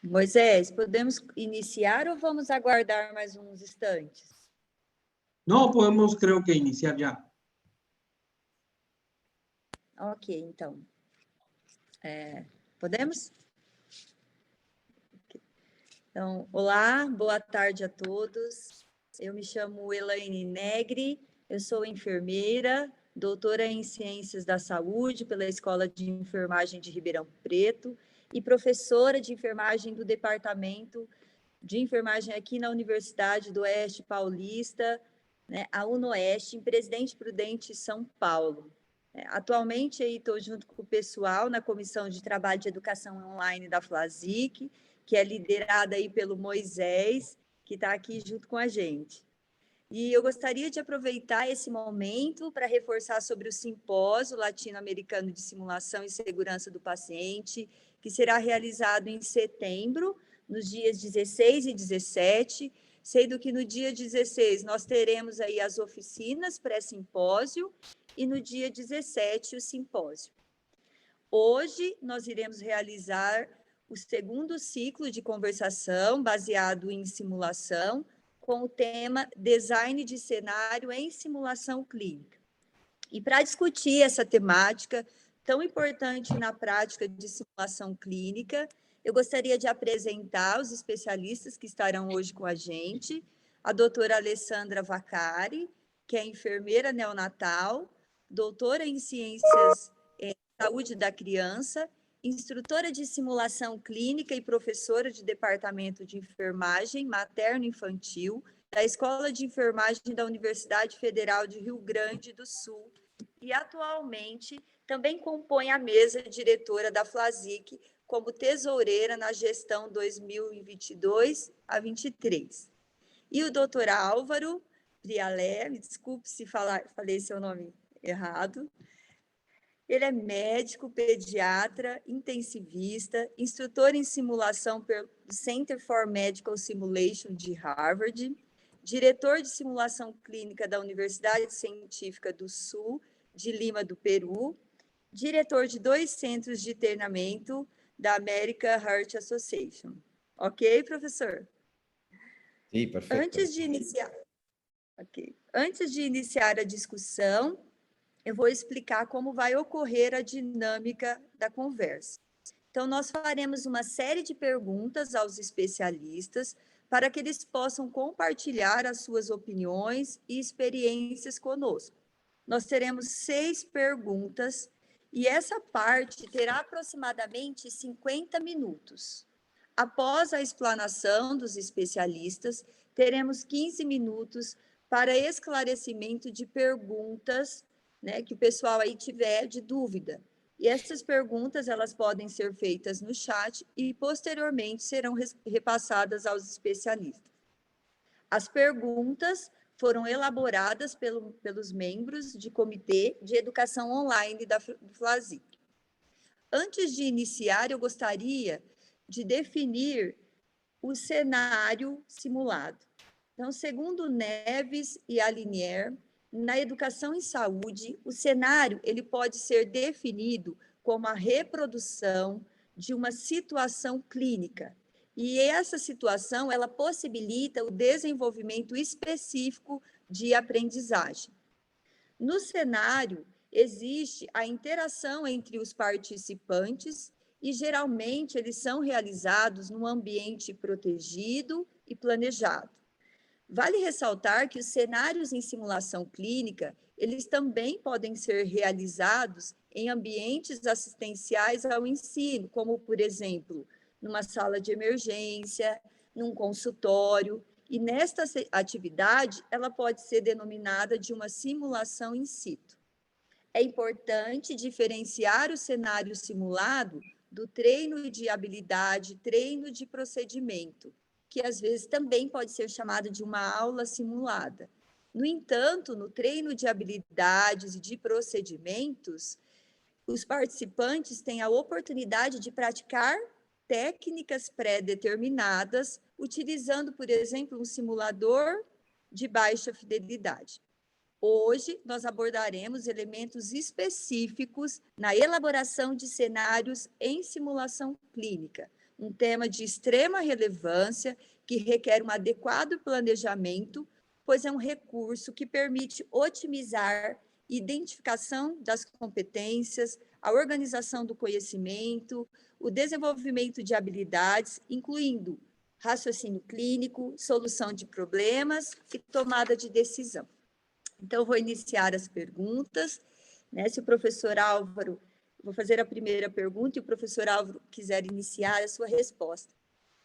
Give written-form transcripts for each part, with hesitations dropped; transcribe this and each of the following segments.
Moisés, podemos iniciar ou vamos aguardar mais uns instantes? No, podemos, creo que iniciar ya. Ok, então. Podemos? Então, olá, boa tarde a todos. Eu me chamo Elaine Negri, eu sou enfermeira, doutora em Ciências da Saúde pela Escola de Enfermagem de Ribeirão Preto e professora de enfermagem do Departamento de Enfermagem aqui na Universidade do Oeste Paulista, né, a UNOeste, em Presidente Prudente, São Paulo. Atualmente, estou junto com o pessoal na Comissão de Trabalho de Educação Online da FLASIC, que é liderada aí pelo Moisés, que está aqui junto com a gente. E eu gostaria de aproveitar esse momento para reforçar sobre o Simpósio Latino-Americano de Simulação e Segurança do Paciente, que será realizado em setembro, nos dias 16 e 17, sendo que no dia 16 nós teremos aí as oficinas pré-simpósio e no dia 17 o simpósio. Hoje nós iremos realizar o segundo ciclo de conversação baseado em simulação, com o tema Design de Cenário em Simulação Clínica. E para discutir essa temática tão importante na prática de simulação clínica, eu gostaria de apresentar os especialistas que estarão hoje com a gente, a doutora Alessandra Vaccari, que é enfermeira neonatal, doutora em Ciências Saúde da Criança, instrutora de simulação clínica e professora de departamento de enfermagem materno-infantil da Escola de Enfermagem da Universidade Federal de Rio Grande do Sul e atualmente também compõe a mesa diretora da FLASIC como tesoureira na gestão 2022 a 23. E o doutor Álvaro Prialé, me desculpe se falei seu nome errado. Ele é médico, pediatra, intensivista, instrutor em simulação pelo Center for Medical Simulation de Harvard, diretor de simulação clínica da Universidade Científica do Sul de Lima, do Peru, diretor de 2 centros de treinamento da American Heart Association. Ok, professor? Sim, perfeito. Antes de iniciar a discussão, eu vou explicar como vai ocorrer a dinâmica da conversa. Então, nós faremos uma série de perguntas aos especialistas para que eles possam compartilhar as suas opiniões e experiências conosco. Nós teremos 6 perguntas e essa parte terá aproximadamente 50 minutos. Após a explanação dos especialistas, teremos 15 minutos para esclarecimento de perguntas, né, que o pessoal aí tiver de dúvida. E essas perguntas, elas podem ser feitas no chat e, posteriormente, serão repassadas aos especialistas. As perguntas foram elaboradas pelos membros de comitê de educação online do FLASIC. Antes de iniciar, eu gostaria de definir o cenário simulado. Então, segundo Neves e Alinier, na educação em saúde, o cenário ele pode ser definido como a reprodução de uma situação clínica. E essa situação, ela possibilita o desenvolvimento específico de aprendizagem. No cenário, existe a interação entre os participantes e, geralmente, eles são realizados num ambiente protegido e planejado. Vale ressaltar que os cenários em simulação clínica, eles também podem ser realizados em ambientes assistenciais ao ensino, como, por exemplo, numa sala de emergência, num consultório, e nesta atividade, ela pode ser denominada de uma simulação in situ. É importante diferenciar o cenário simulado do treino de habilidade, treino de procedimento, que às vezes também pode ser chamado de uma aula simulada. No entanto, no treino de habilidades e de procedimentos, os participantes têm a oportunidade de praticar técnicas pré-determinadas, utilizando, por exemplo, um simulador de baixa fidelidade. Hoje, nós abordaremos elementos específicos na elaboração de cenários em simulação clínica, um tema de extrema relevância que requer um adequado planejamento, pois é um recurso que permite otimizar identificação das competências, a organização do conhecimento, o desenvolvimento de habilidades, incluindo raciocínio clínico, solução de problemas e tomada de decisão. Então, eu vou iniciar as perguntas, né? Se o professor Álvaro, vou fazer a primeira pergunta e o professor Álvaro quiser iniciar a sua resposta.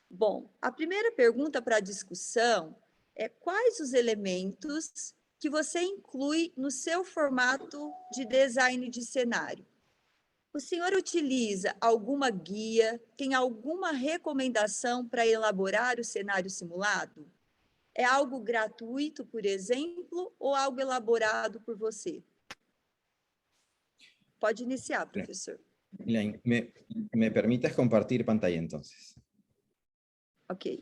Bom, a primeira pergunta para a discussão é quais os elementos que você inclui no seu formato de design de cenário? O senhor utiliza alguma guia, tem alguma recomendação para elaborar o cenário simulado? É algo gratuito, por exemplo, ou algo elaborado por você? Pode iniciar, professor. Elaine, ¿me permites compartir pantalla entonces? Ok.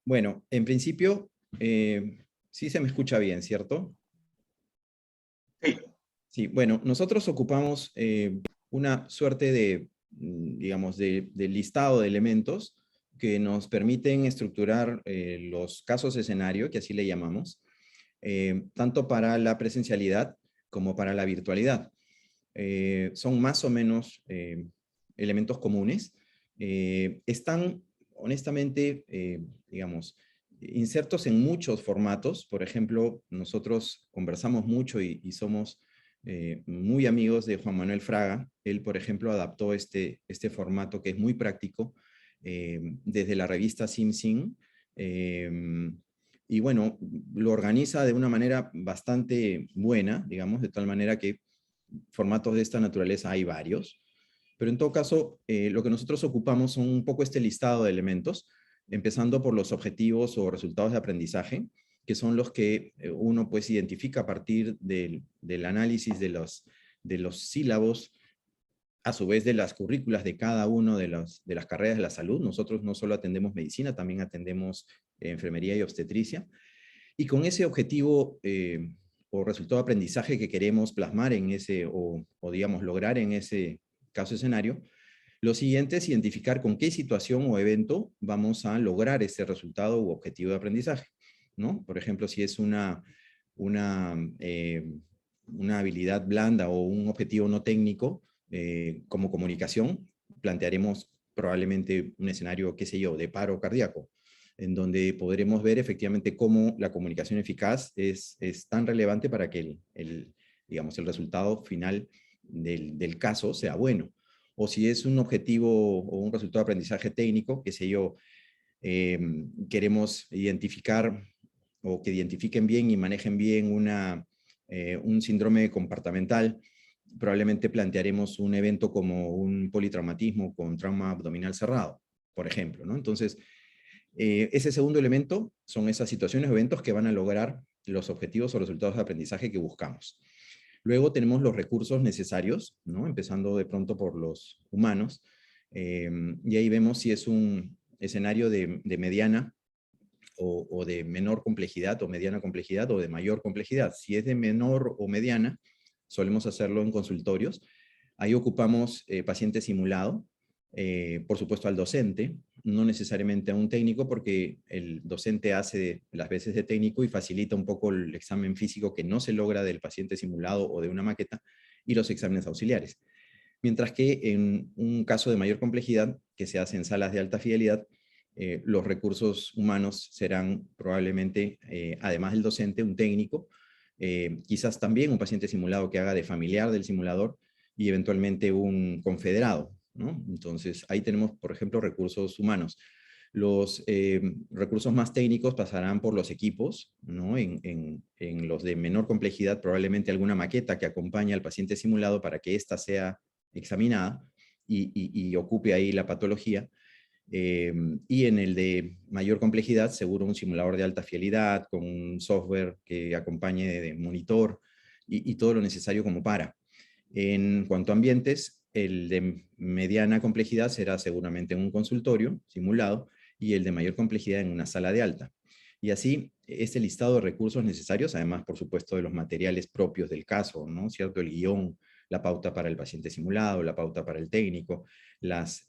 Bueno, en principio, sí se me escucha bien, ¿cierto? Sí. Sí, bueno, nosotros ocupamos una suerte de, digamos, de listado de elementos que nos permiten estructurar los casos escenario, que así le llamamos, tanto para la presencialidad como para la virtualidad. Son más o menos elementos comunes. Están, honestamente, digamos, insertos en muchos formatos. Por ejemplo, nosotros conversamos mucho y somos muy amigos de Juan Manuel Fraga. Él, por ejemplo, adaptó este formato que es muy práctico desde la revista SimSim. Y bueno, lo organiza de una manera bastante buena, digamos, de tal manera que formatos de esta naturaleza hay varios. Pero en todo caso, lo que nosotros ocupamos son un poco este listado de elementos, empezando por los objetivos o resultados de aprendizaje, que son los que uno pues identifica a partir del análisis de los sílabos, a su vez de las currículas de cada uno de las carreras de la salud. Nosotros no solo atendemos medicina, también atendemos enfermería y obstetricia. Y con ese objetivo o resultado de aprendizaje que queremos plasmar en ese, o digamos, lograr en ese caso escenario, lo siguiente es identificar con qué situación o evento vamos a lograr ese resultado u objetivo de aprendizaje, ¿no? Por ejemplo, si es una habilidad blanda o un objetivo no técnico, como comunicación, plantearemos probablemente un escenario, qué sé yo, de paro cardíaco, en donde podremos ver efectivamente cómo la comunicación eficaz es tan relevante para que digamos, el resultado final del caso sea bueno. O si es un objetivo o un resultado de aprendizaje técnico, qué sé yo, queremos identificar o que identifiquen bien y manejen bien un síndrome comportamental, probablemente plantearemos un evento como un politraumatismo con trauma abdominal cerrado, por ejemplo, ¿no? Entonces, ese segundo elemento son esas situaciones o eventos que van a lograr los objetivos o resultados de aprendizaje que buscamos. Luego tenemos los recursos necesarios, ¿no? Empezando de pronto por los humanos, y ahí vemos si es un escenario de mediana o de menor complejidad o mediana complejidad o de mayor complejidad. Si es de menor o mediana, solemos hacerlo en consultorios. Ahí ocupamos paciente simulado, por supuesto al docente, no necesariamente a un técnico, porque el docente hace las veces de técnico y facilita un poco el examen físico que no se logra del paciente simulado o de una maqueta, y los exámenes auxiliares. Mientras que en un caso de mayor complejidad, que se hace en salas de alta fidelidad, los recursos humanos serán probablemente, además del docente, un técnico, quizás también un paciente simulado que haga de familiar del simulador y eventualmente un confederado, ¿no? Entonces, ahí tenemos, por ejemplo, recursos humanos. Los recursos más técnicos pasarán por los equipos, ¿no? En los de menor complejidad, probablemente alguna maqueta que acompañe al paciente simulado para que ésta sea examinada y ocupe ahí la patología. Y en el de mayor complejidad, seguro un simulador de alta fidelidad, con un software que acompañe de monitor y todo lo necesario como para. En cuanto a ambientes, el de mediana complejidad será seguramente en un consultorio simulado y el de mayor complejidad en una sala de alta. Y así, este listado de recursos necesarios, además, por supuesto, de los materiales propios del caso, ¿no? ¿Cierto? El guión, la pauta para el paciente simulado, la pauta para el técnico, las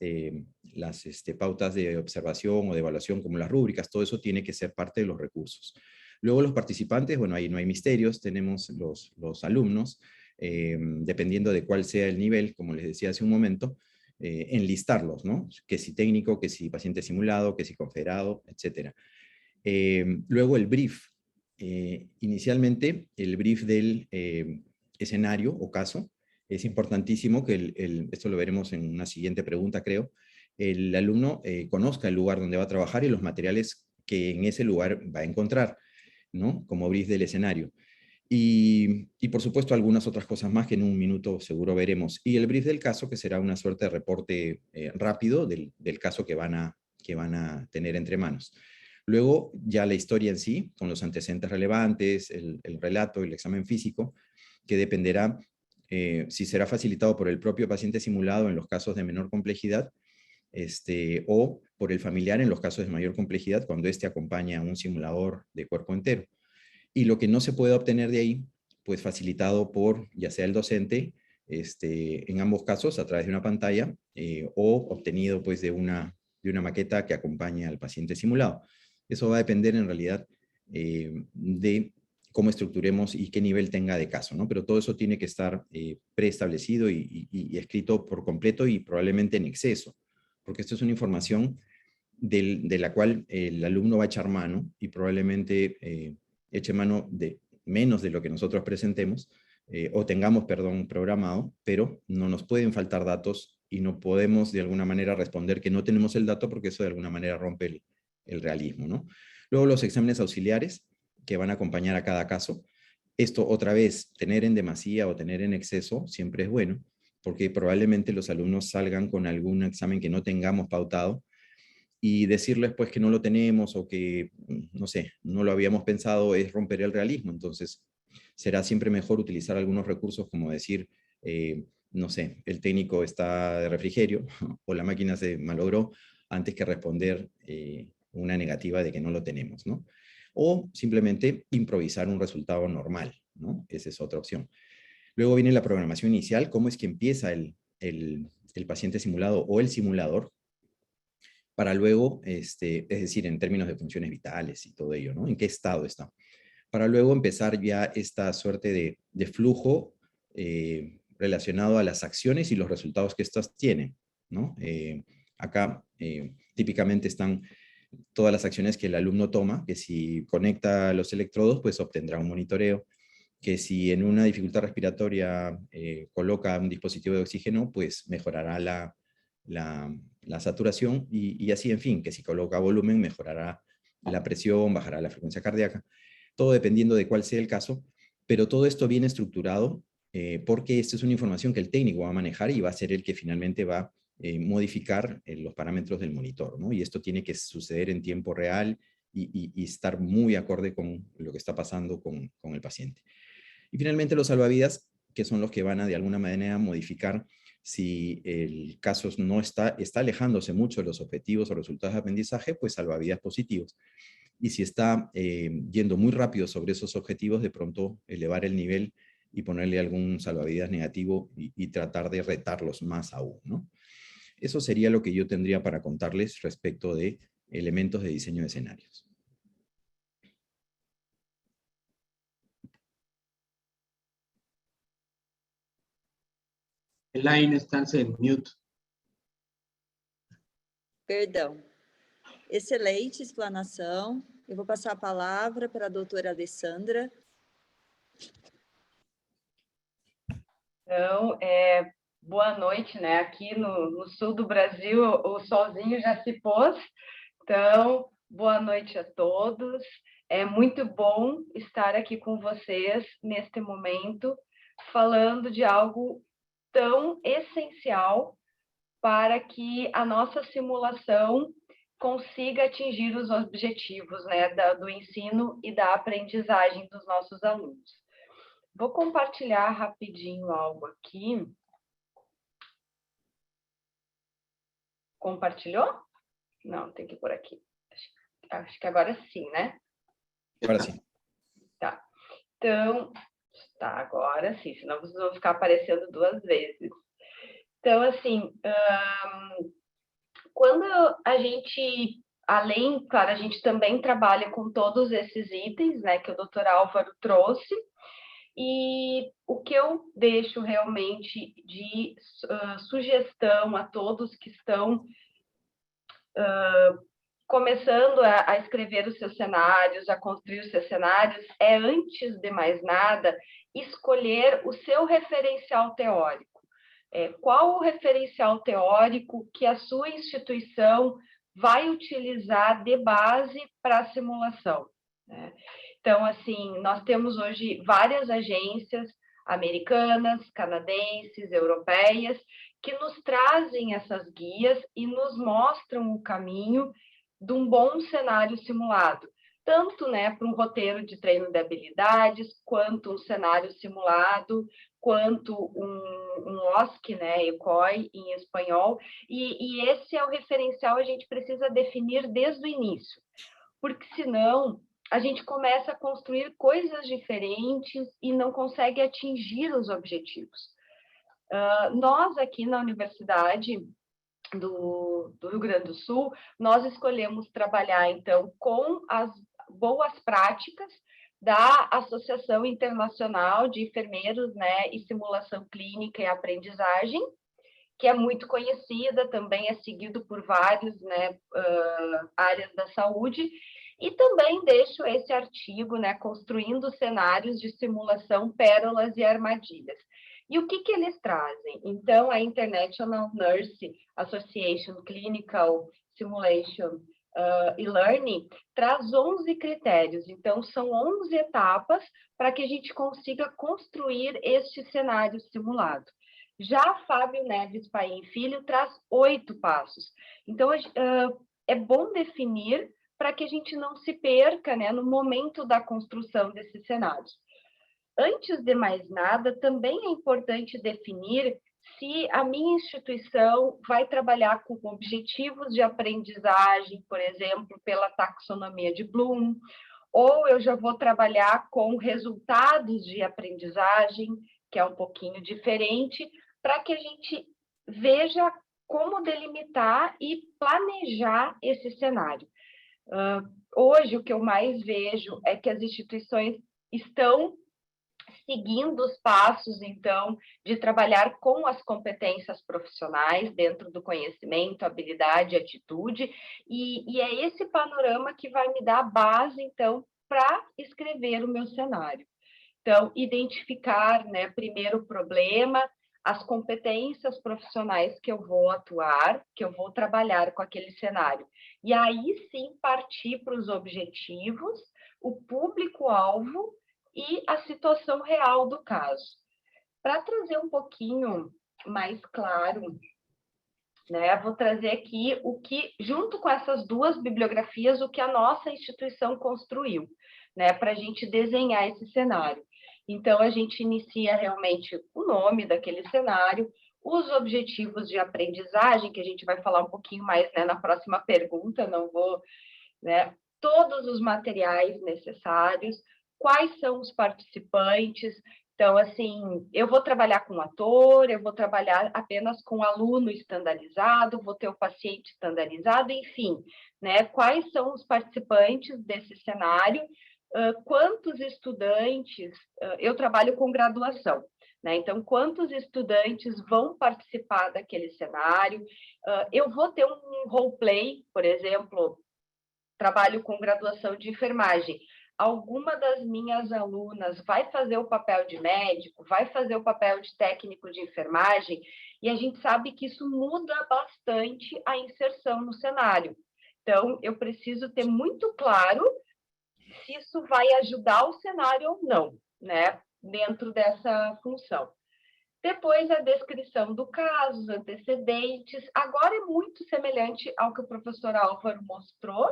pautas de observación o de evaluación como las rúbricas, todo eso tiene que ser parte de los recursos. Luego los participantes, bueno, ahí no hay misterios, tenemos los alumnos, dependiendo de cuál sea el nivel, como les decía hace un momento, enlistarlos, ¿no? Que si técnico, que si paciente simulado, que si confederado, etc. Luego el brief. Inicialmente, el brief del escenario o caso. Es importantísimo que, esto lo veremos en una siguiente pregunta, creo, el alumno conozca el lugar donde va a trabajar y los materiales que en ese lugar va a encontrar, ¿no? Como brief del escenario. Y por supuesto algunas otras cosas más que en un minuto seguro veremos. Y el brief del caso, que será una suerte de reporte rápido del caso que van a tener entre manos. Luego ya la historia en sí, con los antecedentes relevantes, el relato, el examen físico, que dependerá si será facilitado por el propio paciente simulado en los casos de menor complejidad, o por el familiar en los casos de mayor complejidad, cuando éste acompaña a un simulador de cuerpo entero. Y lo que no se puede obtener de ahí, pues facilitado por ya sea el docente, en ambos casos a través de una pantalla, o obtenido pues de una maqueta que acompaña al paciente simulado. Eso va a depender en realidad de cómo estructuremos y qué nivel tenga de caso, ¿no? Pero todo eso tiene que estar preestablecido y escrito por completo y probablemente en exceso, porque esto es una información de la cual el alumno va a echar mano y probablemente eche mano de menos de lo que nosotros presentemos, o tengamos, perdón, programado, pero no nos pueden faltar datos y no podemos de alguna manera responder que no tenemos el dato porque eso de alguna manera rompe el realismo, ¿no? Luego los exámenes auxiliares que van a acompañar a cada caso. Esto otra vez, tener en demasía o tener en exceso siempre es bueno, porque probablemente los alumnos salgan con algún examen que no tengamos pautado y decirles pues que no lo tenemos o que, no sé, no lo habíamos pensado es romper el realismo. Entonces será siempre mejor utilizar algunos recursos como decir, no sé, el técnico está de refrigerio o la máquina se malogró, antes que responder una negativa de que no lo tenemos, ¿no? O simplemente improvisar un resultado normal, ¿no? Esa es otra opción. Luego viene la programación inicial, cómo es que empieza el paciente simulado o el simulador, para luego, es decir, en términos de funciones vitales y todo ello, ¿no? ¿En qué estado está? Para luego empezar ya esta suerte de flujo relacionado a las acciones y los resultados que éstas tienen, ¿no? Acá típicamente están todas las acciones que el alumno toma, que si conecta los electrodos, pues obtendrá un monitoreo, que si en una dificultad respiratoria coloca un dispositivo de oxígeno, pues mejorará la saturación y así, en fin, que si coloca volumen, mejorará la presión, bajará la frecuencia cardíaca, todo dependiendo de cuál sea el caso, pero todo esto viene estructurado porque esta es una información que el técnico va a manejar y va a ser el que finalmente va a modificar los parámetros del monitor, ¿no? Y esto tiene que suceder en tiempo real y estar muy acorde con lo que está pasando con el paciente. Y finalmente los salvavidas, que son los que van a de alguna manera modificar si el caso no está alejándose mucho de los objetivos o resultados de aprendizaje, pues salvavidas positivos. Y si está yendo muy rápido sobre esos objetivos, de pronto elevar el nivel y ponerle algún salvavidas negativo y tratar de retarlos más aún, ¿no? Eso sería lo que yo tendría para contarles respecto de elementos de diseño de escenarios. Elaine, estás en mute. Perdão. Excelente explanação. Eu vou passar a palavra para a doutora Alessandra. Então, boa noite, né? Aqui no sul do Brasil, o solzinho já se pôs. Então, boa noite a todos. É muito bom estar aqui com vocês neste momento, falando de algo tão essencial para que a nossa simulação consiga atingir os objetivos, né, do ensino e da aprendizagem dos nossos alunos. Vou compartilhar rapidinho algo aqui. Compartilhou? Não, tem que ir por aqui. Acho que agora sim, né? Agora sim. Tá. Então, tá, agora sim, senão vocês vão ficar aparecendo 2 vezes. Então, assim, quando a gente, além, claro, a gente também trabalha com todos esses itens, né, que o Dr. Álvaro trouxe, e o que eu deixo realmente de sugestão a todos que estão começando a escrever os seus cenários, a construir os seus cenários, é, antes de mais nada, escolher o seu referencial teórico. Qual o referencial teórico que a sua instituição vai utilizar de base para a simulação, né? Então, assim, nós temos hoje várias agências americanas, canadenses, europeias, que nos trazem essas guias e nos mostram o caminho de um bom cenário simulado, tanto, né, para um roteiro de treino de habilidades, quanto um cenário simulado, quanto um OSC, né, ECOI em espanhol, e esse é o referencial, a gente precisa definir desde o início, porque senão a gente começa a construir coisas diferentes e não consegue atingir os objetivos. Nós aqui na Universidade do Rio Grande do Sul, nós escolhemos trabalhar, então, com as boas práticas da Associação Internacional de Enfermeiros, né, e Simulação Clínica e Aprendizagem, que é muito conhecida, também é seguido por vários, né, áreas da saúde, e também deixo esse artigo, né, Construindo Cenários de Simulação, Pérolas e Armadilhas. E o que eles trazem? Então, a International Nurse Association Clinical Simulation e Learning traz 11 critérios. Então, são 11 etapas para que a gente consiga construir este cenário simulado. Já Fábio Neves Paim Filho traz 8 passos. Então, é bom definir para que a gente não se perca, né, no momento da construção desses cenários. Antes de mais nada, também é importante definir se a minha instituição vai trabalhar com objetivos de aprendizagem, por exemplo, pela taxonomia de Bloom, ou eu já vou trabalhar com resultados de aprendizagem, que é um pouquinho diferente, para que a gente veja como delimitar e planejar esse cenário. Hoje, o que eu mais vejo é que as instituições estão seguindo os passos, então, de trabalhar com as competências profissionais dentro do conhecimento, habilidade, atitude, e é esse panorama que vai me dar a base, então, para escrever o meu cenário. Então, identificar, né, primeiro o problema, as competências profissionais que eu vou atuar, que eu vou trabalhar com aquele cenário. E aí, sim, partir para os objetivos, o público-alvo e a situação real do caso. Para trazer um pouquinho mais claro, né, vou trazer aqui o que, junto com essas 2 bibliografias, o que a nossa instituição construiu, né, para a gente desenhar esse cenário. Então, a gente inicia realmente o nome daquele cenário, os objetivos de aprendizagem, que a gente vai falar um pouquinho mais, né, na próxima pergunta, não vou, né, todos os materiais necessários, quais são os participantes. Então, assim, eu vou trabalhar com ator, eu vou trabalhar apenas com aluno estandarizado, vou ter o paciente estandarizado, enfim, né? Quais são os participantes desse cenário? Quantos estudantes? Eu trabalho com graduação, né? Então, quantos estudantes vão participar daquele cenário? Eu vou ter um roleplay, por exemplo, trabalho com graduação de enfermagem. Alguma das minhas alunas vai fazer o papel de médico, vai fazer o papel de técnico de enfermagem, e a gente sabe que isso muda bastante a inserção no cenário. Então, eu preciso ter muito claro se isso vai ajudar o cenário ou não, né, dentro dessa função. Depois, a descrição do caso, os antecedentes. Agora é muito semelhante ao que o professor Álvaro mostrou,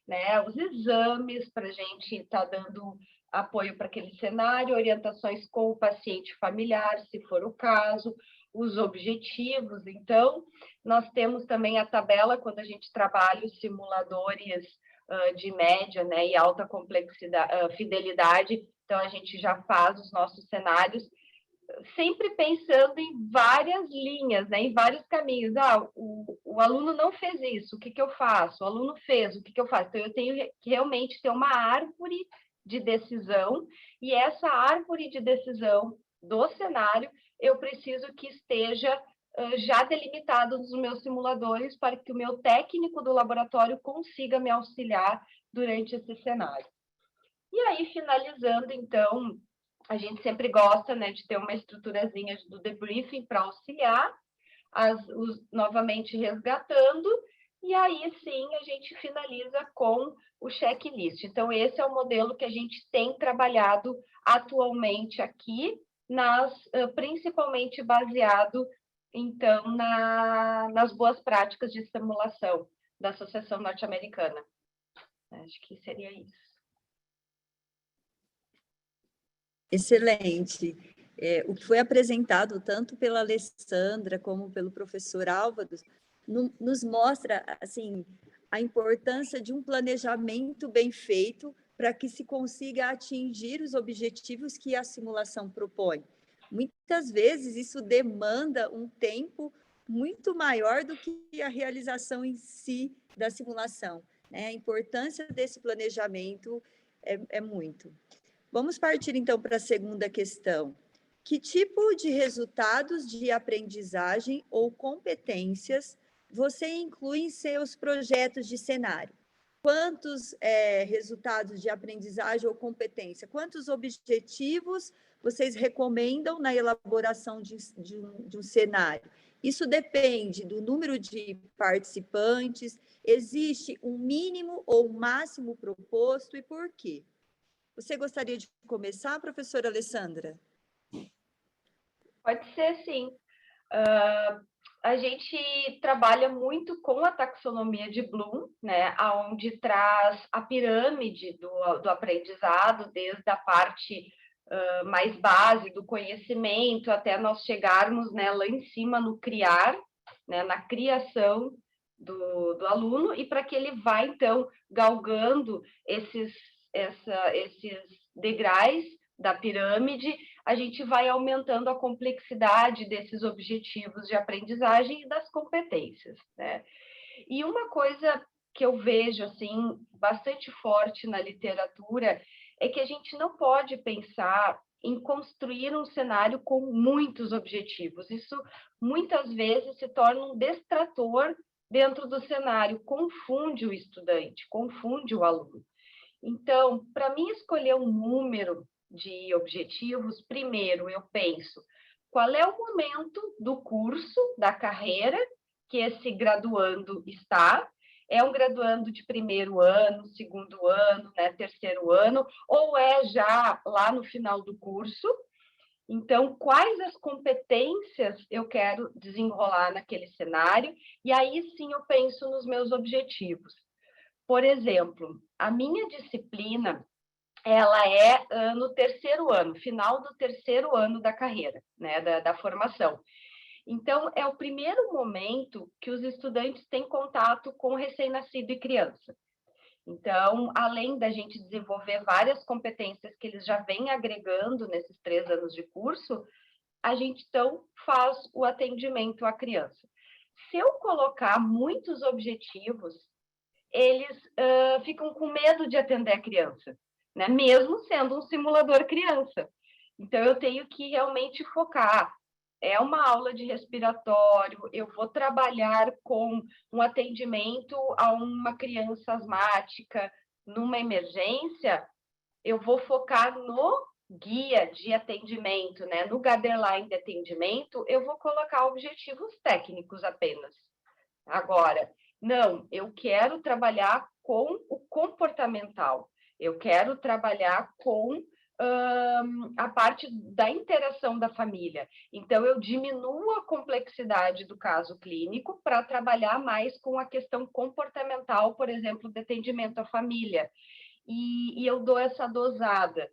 né? Os exames para a gente estar dando apoio para aquele cenário, orientações com o paciente familiar, se for o caso, os objetivos. Então, nós temos também a tabela quando a gente trabalha os simuladores de média, né, e alta complexidade, fidelidade. Então, a gente já faz os nossos cenários, sempre pensando em várias linhas, né, em vários caminhos. O aluno não fez isso, o que, que eu faço? O aluno fez, o que, que eu faço? Então, eu tenho que realmente ter uma árvore de decisão, e essa árvore de decisão do cenário, eu preciso que esteja já delimitado nos meus simuladores para que o meu técnico do laboratório consiga me auxiliar durante esse cenário. E aí, finalizando, então, a gente sempre gosta, né, de ter uma estruturazinha do debriefing para auxiliar, novamente resgatando, e aí sim a gente finaliza com o checklist. Então, esse é o modelo que a gente tem trabalhado atualmente aqui, principalmente baseado, então, nas boas práticas de simulação da Associação Norte-Americana. Acho que seria isso. Excelente. O que foi apresentado tanto pela Alessandra como pelo professor Álvaro nos mostra assim, a importância de um planejamento bem feito para que se consiga atingir os objetivos que a simulação propõe. Muitas vezes isso demanda um tempo muito maior do que a realização em si da simulação, né? A importância desse planejamento é muito. Vamos partir, então, para a segunda questão. Que tipo de resultados de aprendizagem ou competências você inclui em seus projetos de cenário? Quantos resultados de aprendizagem ou competência? Quantos objetivos vocês recomendam na elaboração de um cenário? Isso depende do número de participantes, existe um mínimo ou máximo proposto e por quê? Você gostaria de começar, professora Alessandra? Pode ser, sim. A gente trabalha muito com a taxonomia de Bloom, né, onde traz a pirâmide do aprendizado, desde a parte mais base do conhecimento, até nós chegarmos, né, lá em cima no criar, né, na criação do aluno, e para que ele vá, então, galgando esses degraus da pirâmide, a gente vai aumentando a complexidade desses objetivos de aprendizagem e das competências, né? E uma coisa que eu vejo, assim, bastante forte na literatura é que a gente não pode pensar em construir um cenário com muitos objetivos. Isso, muitas vezes, se torna um distrator dentro do cenário, confunde o estudante, confunde o aluno. Então, para mim escolher um número de objetivos, primeiro eu penso qual é o momento do curso, da carreira que esse graduando está. É um graduando de primeiro ano, segundo ano, né, terceiro ano, ou é já lá no final do curso? Então, quais as competências eu quero desenrolar naquele cenário? E aí sim eu penso nos meus objetivos. Por exemplo, a minha disciplina, ela é no terceiro ano, final do terceiro ano da carreira, né, da formação. Então, é o primeiro momento que os estudantes têm contato com recém-nascido e criança. Então, além da gente desenvolver várias competências que eles já vêm agregando nesses 3 anos de curso, a gente, então, faz o atendimento à criança. Se eu colocar muitos objetivos, eles ficam com medo de atender a criança, né? Mesmo sendo um simulador criança. Então, eu tenho que realmente focar. É uma aula de respiratório, eu vou trabalhar com um atendimento a uma criança asmática numa emergência, eu vou focar no guia de atendimento, né? No guideline de atendimento, eu vou colocar objetivos técnicos apenas. Agora, não, eu quero trabalhar com o comportamental, eu quero trabalhar com a parte da interação da família. Então, eu diminuo a complexidade do caso clínico para trabalhar mais com a questão comportamental, por exemplo, de atendimento à família. E eu dou essa dosada.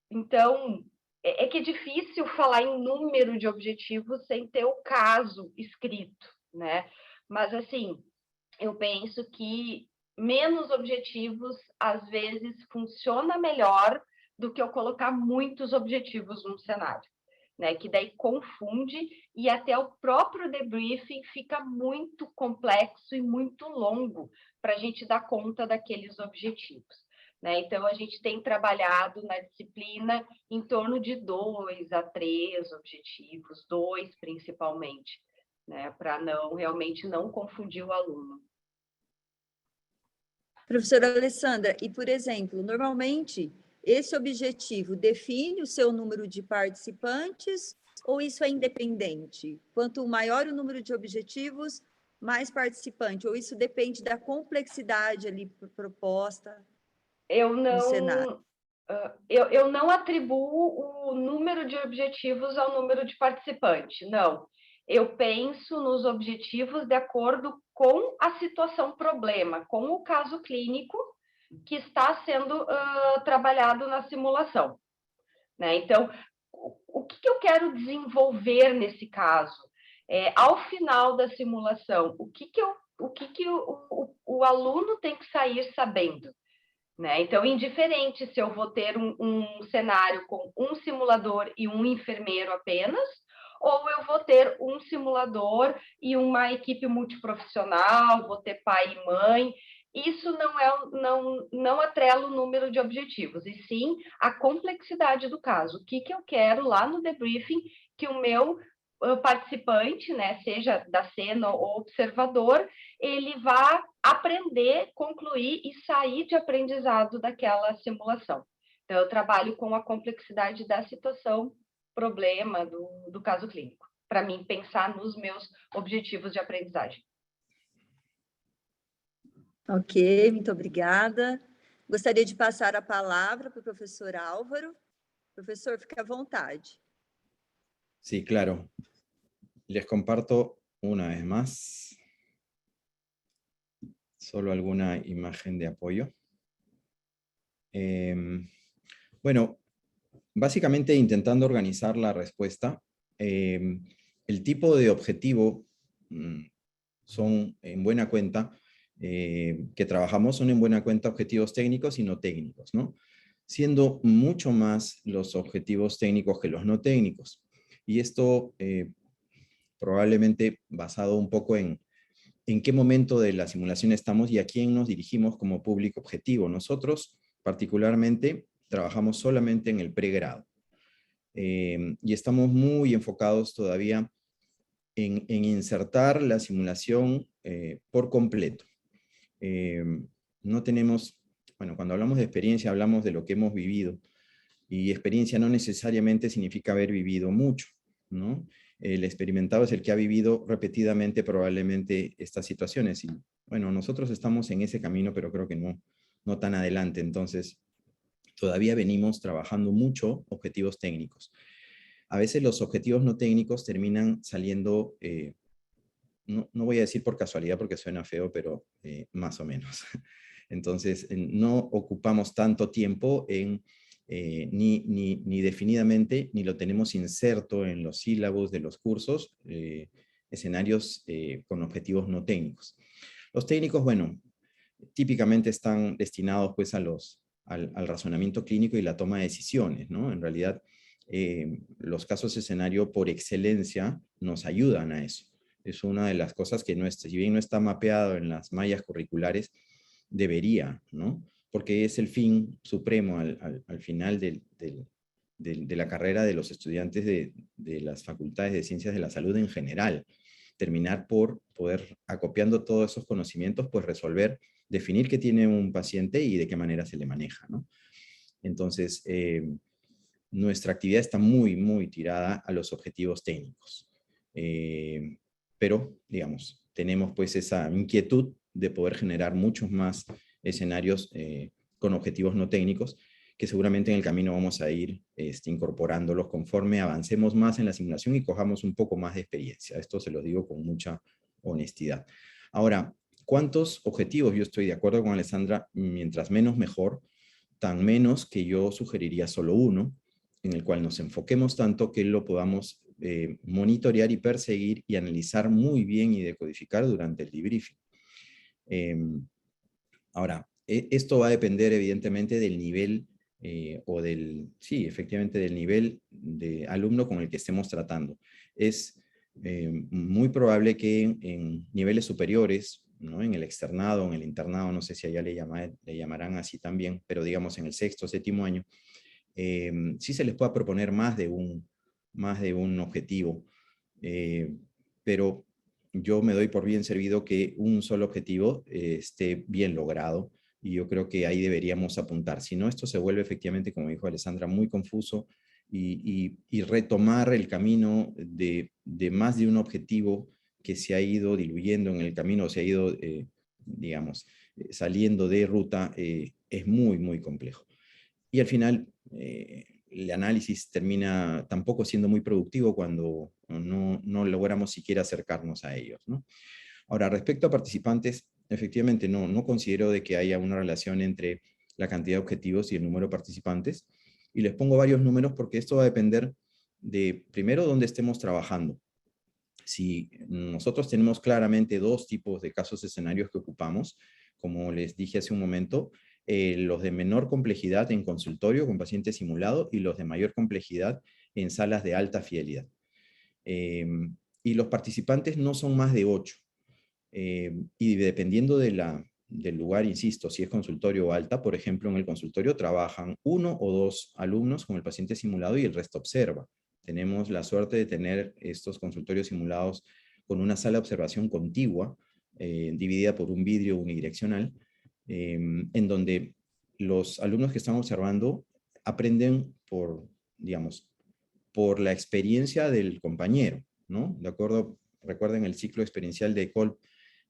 Então, é que é difícil falar em número de objetivos sem ter o caso escrito, né? Mas, assim, eu penso que menos objetivos, às vezes, funciona melhor do que eu colocar muitos objetivos num cenário, né? Que daí confunde e até o próprio debriefing fica muito complexo e muito longo para a gente dar conta daqueles objetivos, né? Então, a gente tem trabalhado na disciplina em torno de 2 a 3 objetivos, 2 principalmente, né? Para realmente não confundir o aluno. Professora Alessandra, e por exemplo, normalmente esse objetivo define o seu número de participantes ou isso é independente? Quanto maior o número de objetivos, mais participante, ou isso depende da complexidade ali proposta no cenário? Eu não atribuo o número de objetivos ao número de participantes, não. Eu penso nos objetivos de acordo com a situação problema, com o caso clínico que está sendo trabalhado na simulação, né? Então, o que eu quero desenvolver nesse caso? Ao final da simulação, o que o aluno tem que sair sabendo? Né? Então, indiferente se eu vou ter um cenário com um simulador e um enfermeiro apenas, ou eu vou ter um simulador e uma equipe multiprofissional, vou ter pai e mãe, isso não atrela o número de objetivos, e sim a complexidade do caso. O que eu quero lá no debriefing que o meu participante, né, seja da cena ou observador, ele vá aprender, concluir e sair de aprendizado daquela simulação. Então, eu trabalho com a complexidade da situação, problema do caso clínico, para mim pensar nos meus objetivos de aprendizagem. Ok, muito obrigada. Gostaria de passar a palavra para o professor Álvaro. Profesor, fique à vontade. Sí, claro. Les comparto una vez más solo alguna imagen de apoyo. Bueno, básicamente intentando organizar la respuesta, el tipo de objetivo son en buena cuenta, que trabajamos son en buena cuenta objetivos técnicos y no técnicos, ¿no? Siendo mucho más los objetivos técnicos que los no técnicos. Y esto probablemente basado un poco en qué momento de la simulación estamos y a quién nos dirigimos como público objetivo. Nosotros, particularmente, trabajamos solamente en el pregrado. Y estamos muy enfocados todavía en insertar la simulación por completo. No tenemos, bueno, cuando hablamos de experiencia hablamos de lo que hemos vivido, y experiencia no necesariamente significa haber vivido mucho, ¿no? El experimentado es el que ha vivido repetidamente probablemente estas situaciones, y bueno, nosotros estamos en ese camino, pero creo que no tan adelante, entonces todavía venimos trabajando mucho objetivos técnicos. A veces los objetivos no técnicos terminan saliendo, no voy a decir por casualidad porque suena feo, pero más o menos. Entonces, no ocupamos tanto tiempo en, ni definidamente, ni lo tenemos inserto en los sílabos de los cursos, escenarios con objetivos no técnicos. Los técnicos, bueno, típicamente están destinados pues al razonamiento clínico y la toma de decisiones, ¿no? En realidad, los casos de escenario por excelencia nos ayudan a eso. Es una de las cosas que, si bien no está mapeado en las mallas curriculares, debería, ¿no? Porque es el fin supremo al final de la carrera de los estudiantes de las facultades de ciencias de la salud en general. Terminar por poder, acopiando todos esos conocimientos, pues resolver, definir qué tiene un paciente y de qué manera se le maneja, ¿no? Entonces, nuestra actividad está muy, muy tirada a los objetivos técnicos. Pero, digamos, tenemos pues esa inquietud de poder generar muchos más escenarios con objetivos no técnicos, que seguramente en el camino vamos a ir incorporándolos conforme avancemos más en la simulación y cojamos un poco más de experiencia. Esto se lo digo con mucha honestidad. Ahora, ¿cuántos objetivos? Yo estoy de acuerdo con Alessandra, mientras menos mejor, tan menos que yo sugeriría solo uno. en el cual nos enfoquemos tanto que lo podamos monitorear y perseguir y analizar muy bien y decodificar durante el debriefing. Ahora, esto va a depender evidentemente del nivel sí, efectivamente del nivel de alumno con el que estemos tratando. Es muy probable que en niveles superiores, ¿no? En el externado, en el internado, no sé si allá le llamarán así también, pero digamos en el sexto, séptimo año, sí se les pueda proponer más de un objetivo, pero yo me doy por bien servido que un solo objetivo esté bien logrado, y yo creo que ahí deberíamos apuntar. Si no, esto se vuelve efectivamente, como dijo Alessandra, muy confuso, y retomar el camino de más de un objetivo que se ha ido diluyendo en el camino, se ha ido, digamos, saliendo de ruta, es muy, muy complejo. Y al final, el análisis termina tampoco siendo muy productivo cuando no logramos siquiera acercarnos a ellos, ¿no? Ahora, respecto a participantes, efectivamente no considero de que haya una relación entre la cantidad de objetivos y el número de participantes, y les pongo varios números porque esto va a depender de, primero, dónde estemos trabajando. Si nosotros tenemos claramente dos tipos de casos escenarios que ocupamos, como les dije hace un momento, los de menor complejidad en consultorio con paciente simulado y los de mayor complejidad en salas de alta fidelidad. Y los participantes no son más de 8. Y dependiendo del lugar, insisto, si es consultorio o alta, por ejemplo, en el consultorio trabajan 1 o 2 alumnos con el paciente simulado y el resto observa. Tenemos la suerte de tener estos consultorios simulados con una sala de observación contigua, dividida por un vidrio unidireccional, en donde los alumnos que están observando aprenden digamos, por la experiencia del compañero, ¿no? De acuerdo, recuerden el ciclo experiencial de Kolb,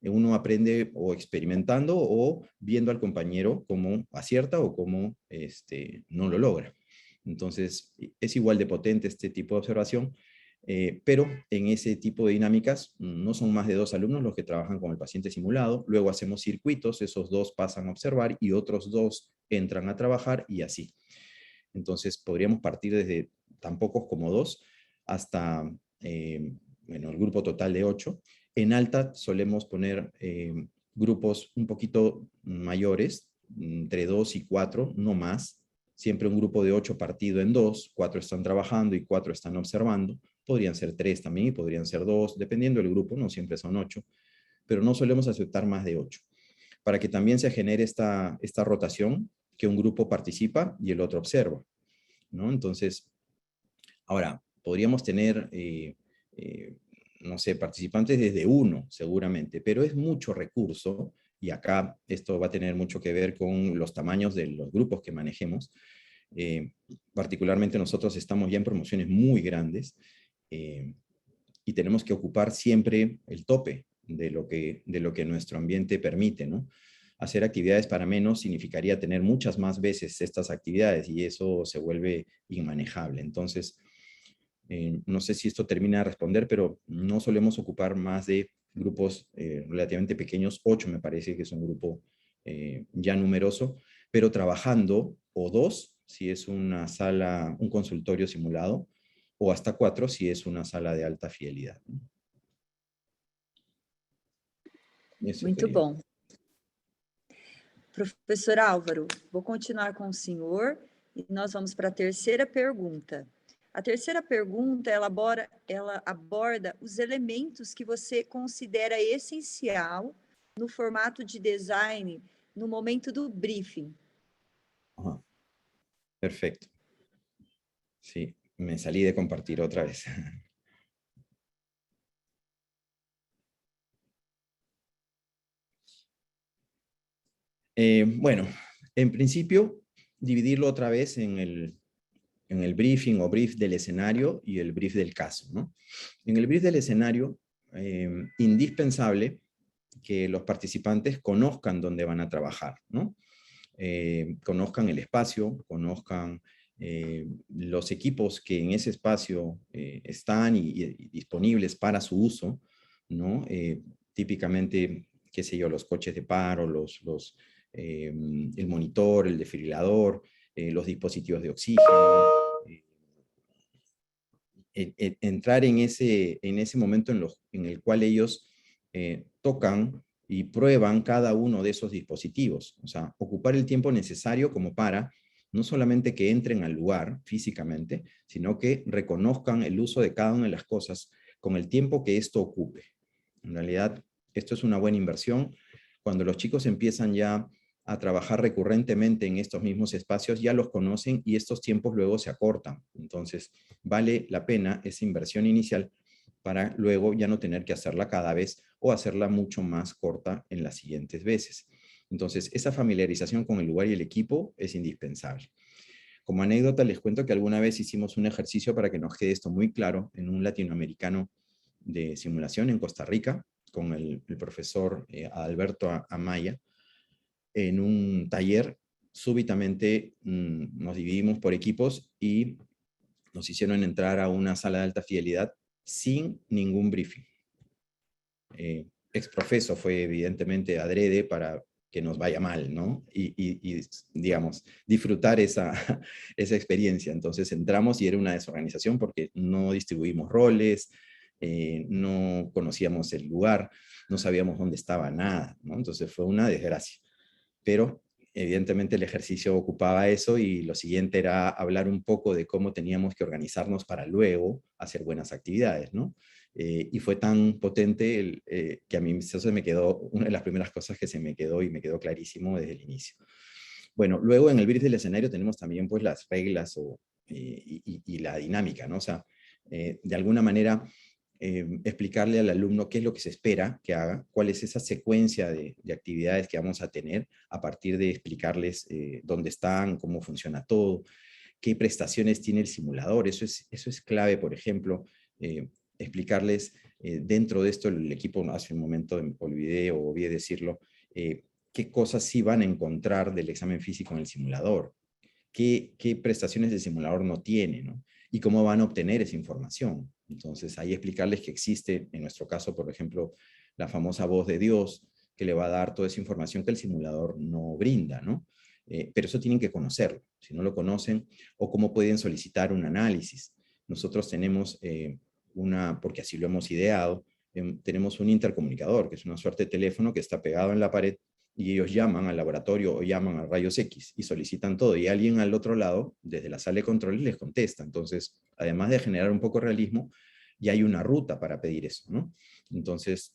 uno aprende o experimentando o viendo al compañero cómo acierta o cómo no lo logra. Entonces, es igual de potente este tipo de observación, pero en ese tipo de dinámicas no son más de 2 alumnos los que trabajan con el paciente simulado, luego hacemos circuitos, esos 2 pasan a observar y otros 2 entran a trabajar y así. Entonces, podríamos partir desde tan pocos como 2 hasta, bueno, el grupo total de 8. En alta solemos poner grupos un poquito mayores, entre 2 y 4, no más. Siempre un grupo de 8 partido en 2, 4 están trabajando y 4 están observando. Podrían ser 3 también y podrían ser 2, dependiendo del grupo, no siempre son 8, pero no solemos aceptar más de 8. Para que también se genere esta rotación, que un grupo participa y el otro observa, ¿no? Entonces, ahora, podríamos tener, no sé, participantes desde 1, seguramente, pero es mucho recurso, y acá esto va a tener mucho que ver con los tamaños de los grupos que manejemos. Particularmente nosotros estamos ya en promociones muy grandes, y tenemos que ocupar siempre el tope de lo que nuestro ambiente permite, ¿no? Hacer actividades para menos significaría tener muchas más veces estas actividades, y eso se vuelve inmanejable. Entonces, no sé si esto termina de responder, pero no solemos ocupar más de grupos relativamente pequeños. 8 me parece que es un grupo ya numeroso, pero trabajando, o 2 si es una sala, un consultorio simulado, o hasta 4 si es una sala de alta fidelidad. Eso Muito quería. bom. Professor Álvaro, vou continuar com o senhor e nós vamos para a terceira pergunta. A terceira pergunta, ela aborda os elementos que você considera essencial no formato de design no momento do briefing. Ajá. Perfecto. Sí, me salí de compartir otra vez. Bueno, en principio, dividirlo otra vez en el briefing o brief del escenario y el brief del caso, ¿no? En el brief del escenario, indispensable que los participantes conozcan dónde van a trabajar, ¿no? Conozcan el espacio, conozcan los equipos que en ese espacio están y disponibles para su uso, ¿no? Típicamente, qué sé yo, los coches de paro, el monitor, el desfibrilador, los dispositivos de oxígeno, entrar en ese momento en el cual ellos tocan y prueban cada uno de esos dispositivos. O sea, ocupar el tiempo necesario como para no solamente que entren al lugar físicamente, sino que reconozcan el uso de cada una de las cosas con el tiempo que esto ocupe. En realidad, esto es una buena inversión. Cuando los chicos empiezan ya a trabajar recurrentemente en estos mismos espacios, ya los conocen y estos tiempos luego se acortan. Entonces, vale la pena esa inversión inicial para luego ya no tener que hacerla cada vez o hacerla mucho más corta en las siguientes veces. Entonces, esa familiarización con el lugar y el equipo es indispensable. Como anécdota, les cuento que alguna vez hicimos un ejercicio para que nos quede esto muy claro en un latinoamericano de simulación en Costa Rica, con el profesor Alberto Amaya, en un taller. Súbitamente nos dividimos por equipos y nos hicieron entrar a una sala de alta fidelidad sin ningún briefing. Exprofeso fue evidentemente adrede para que nos vaya mal, ¿no? Y digamos, disfrutar esa experiencia. Entonces entramos y era una desorganización porque no distribuimos roles, no conocíamos el lugar, no sabíamos dónde estaba nada, ¿no? Entonces fue una desgracia. Pero evidentemente el ejercicio ocupaba eso y lo siguiente era hablar un poco de cómo teníamos que organizarnos para luego hacer buenas actividades, ¿no? Y fue tan potente que a mí eso se me quedó, una de las primeras cosas que se me quedó y me quedó clarísimo desde el inicio. Bueno, luego en el brief del escenario tenemos también pues las reglas y la dinámica, ¿no? O sea, de alguna manera explicarle al alumno qué es lo que se espera que haga, cuál es esa secuencia de actividades que vamos a tener a partir de explicarles dónde están, cómo funciona todo, qué prestaciones tiene el simulador. Eso es clave, por ejemplo, explicarles dentro de esto, el equipo hace un momento olvidé decirlo, qué cosas sí van a encontrar del examen físico en el simulador, qué prestaciones el simulador no tiene, ¿no? Y cómo van a obtener esa información. Entonces, ahí explicarles que existe, en nuestro caso, por ejemplo, la famosa voz de Dios, que le va a dar toda esa información que el simulador no brinda, ¿no? Pero eso tienen que conocerlo. Si no lo conocen, o cómo pueden solicitar un análisis. Nosotros tenemos porque así lo hemos ideado, tenemos un intercomunicador, que es una suerte de teléfono que está pegado en la pared, y ellos llaman al laboratorio o llaman a rayos X y solicitan todo, y alguien al otro lado, desde la sala de control, les contesta. Entonces, además de generar un poco de realismo, ya hay una ruta para pedir eso, ¿no? Entonces,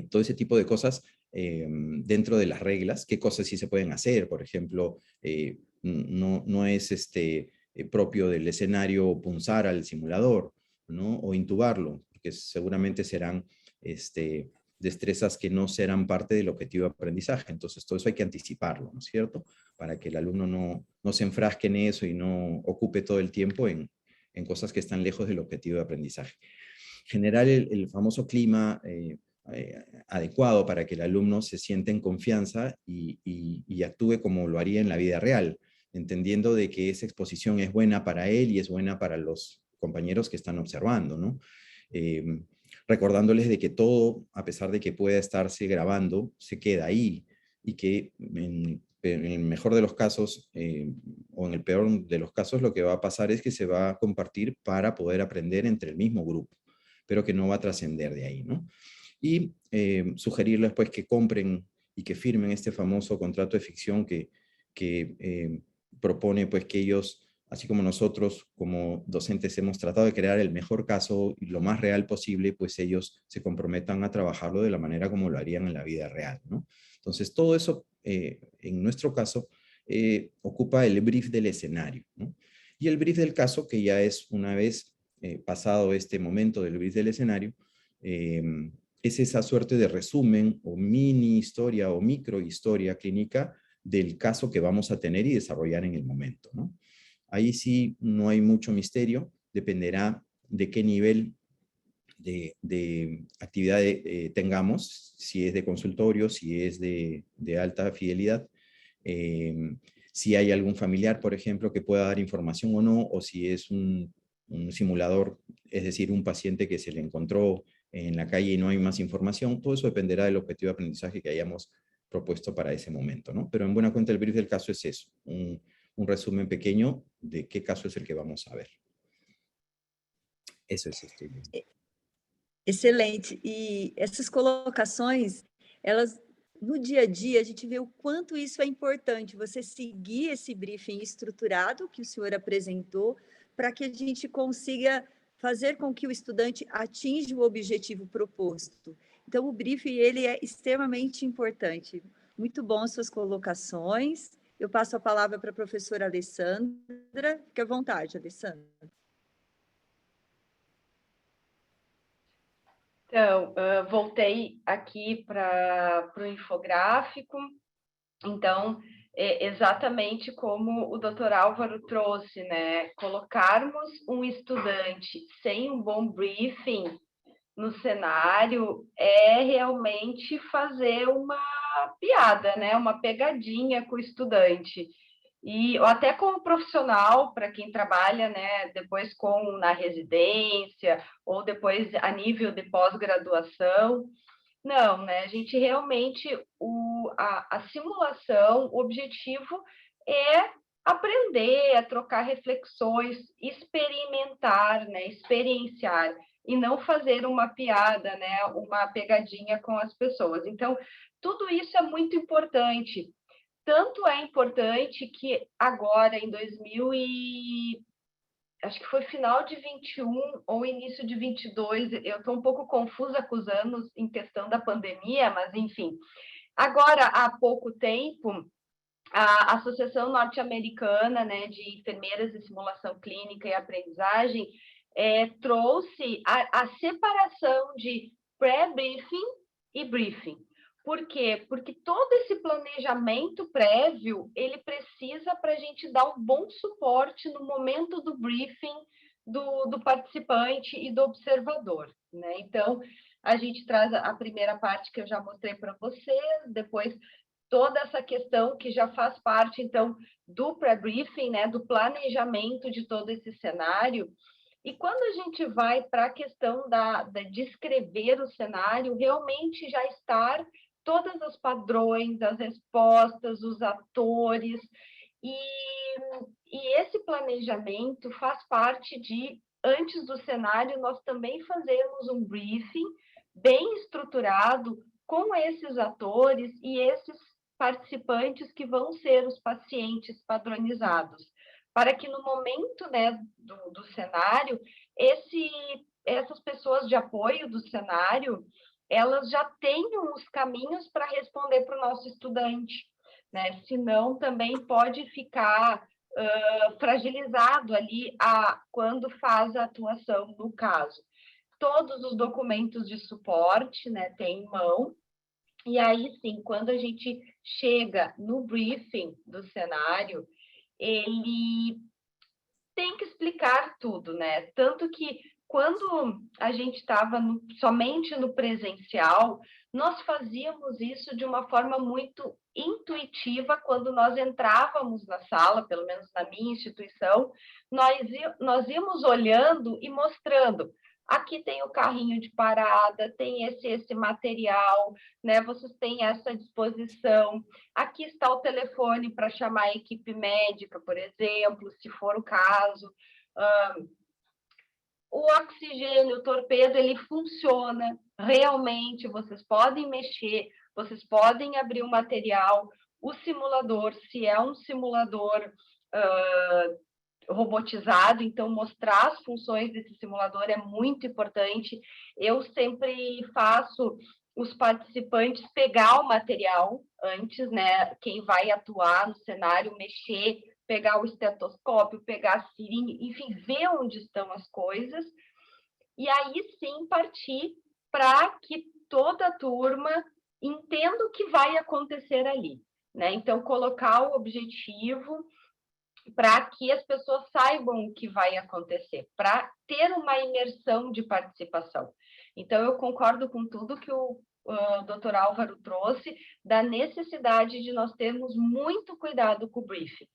todo ese tipo de cosas dentro de las reglas, qué cosas sí se pueden hacer. Por ejemplo, no es propio del escenario punzar al simulador, ¿no? O intubarlo, porque seguramente serán destrezas que no serán parte del objetivo de aprendizaje. Entonces, todo eso hay que anticiparlo, ¿no es cierto? Para que el alumno no se enfrasque en eso y no ocupe todo el tiempo en cosas que están lejos del objetivo de aprendizaje. Generar el famoso clima adecuado para que el alumno se sienta en confianza y actúe como lo haría en la vida real, entendiendo de que esa exposición es buena para él y es buena para los compañeros que están observando, ¿no? Recordándoles de que todo, a pesar de que pueda estarse grabando, se queda ahí, y que en el mejor de los casos o en el peor de los casos, lo que va a pasar es que se va a compartir para poder aprender entre el mismo grupo, pero que no va a trascender de ahí, ¿no? Y sugerirles pues que compren y que firmen este famoso contrato de ficción que propone pues que ellos, así como nosotros como docentes hemos tratado de crear el mejor caso y lo más real posible, pues ellos se comprometan a trabajarlo de la manera como lo harían en la vida real, ¿no? Entonces todo eso, en nuestro caso, ocupa el brief del escenario, ¿no? Y el brief del caso, que ya es una vez pasado este momento del brief del escenario, es esa suerte de resumen o mini historia o micro historia clínica del caso que vamos a tener y desarrollar en el momento, ¿no? Ahí sí no hay mucho misterio, dependerá de qué nivel de actividad tengamos, si es de consultorio, si es de alta fidelidad, si hay algún familiar, por ejemplo, que pueda dar información o no, o si es un simulador, es decir, un paciente que se le encontró en la calle y no hay más información. Todo eso dependerá del objetivo de aprendizaje que hayamos propuesto para ese momento, ¿no? Pero en buena cuenta el brief del caso es eso, un resumen pequeño de qué caso es el que vamos a ver. Eso estoy bien. Excelente. E essas colocações, elas no dia a dia, a gente vê o quanto isso é importante, você seguir esse briefing estruturado que o senhor apresentou, para que a gente consiga fazer com que o estudante atinja o objetivo proposto. Então, o briefing, ele é extremamente importante. Muito bom suas colocações. Eu passo a palavra para a professora Alessandra. Fique à vontade, Alessandra. Então, voltei aqui para o infográfico. Então, exatamente como o doutor Álvaro trouxe, né? Colocarmos um estudante sem um bom briefing no cenário é realmente fazer uma piada, né? Uma pegadinha com o estudante. E ou até como profissional, para quem trabalha, né, depois na residência ou depois a nível de pós-graduação. Não, né? A gente realmente, a simulação, o objetivo é aprender, a trocar reflexões, experimentar, né? Experienciar, e não fazer uma piada, né? Uma pegadinha com as pessoas. Então, tudo isso é muito importante. Tanto é importante que agora, em acho que foi final de 21 ou início de 22, eu estou um pouco confusa com os anos em questão da pandemia, mas enfim. Agora, há pouco tempo, a Associação Norte-Americana, né, de Enfermeiras de Simulação Clínica e Aprendizagem trouxe a separação de pré-briefing e briefing. Por quê? Porque todo esse planejamento prévio, ele precisa para a gente dar um bom suporte no momento do briefing do participante e do observador, né? Então, a gente traz a primeira parte que eu já mostrei para vocês, depois toda essa questão que já faz parte, então, do pré-briefing, né, do planejamento de todo esse cenário. E quando a gente vai para a questão de descrever o cenário, realmente já estar todos os padrões, as respostas, os atores, e esse planejamento faz parte de, antes do cenário, nós também fazemos um briefing bem estruturado com esses atores e esses participantes que vão ser os pacientes padronizados, para que no momento, né, do cenário, essas pessoas de apoio do cenário, elas já tenham os caminhos para responder para o nosso estudante, né? Senão também pode ficar fragilizado ali quando faz a atuação no caso. Todos os documentos de suporte, né, tem em mão, e aí sim, quando a gente chega no briefing do cenário, ele tem que explicar tudo, né? Tanto que quando a gente estava somente no presencial, nós fazíamos isso de uma forma muito intuitiva. Quando nós entrávamos na sala, pelo menos na minha instituição, nós íamos olhando e mostrando. Aqui tem o carrinho de parada, tem esse material, né? Vocês têm essa disposição. Aqui está o telefone para chamar a equipe médica, por exemplo, se for o caso. O oxigênio, o torpedo, ele funciona realmente. Vocês podem mexer, vocês podem abrir o material. O simulador, se é um simulador robotizado, então mostrar as funções desse simulador é muito importante. Eu sempre faço os participantes pegar o material antes, né? Quem vai atuar no cenário, mexer, pegar o estetoscópio, pegar a seringa, enfim, ver onde estão as coisas, e aí sim partir para que toda a turma entenda o que vai acontecer ali, né? Então, colocar o objetivo para que as pessoas saibam o que vai acontecer, para ter uma imersão de participação. Então, eu concordo com tudo que o Dr. Álvaro trouxe, da necessidade de nós termos muito cuidado com o briefing,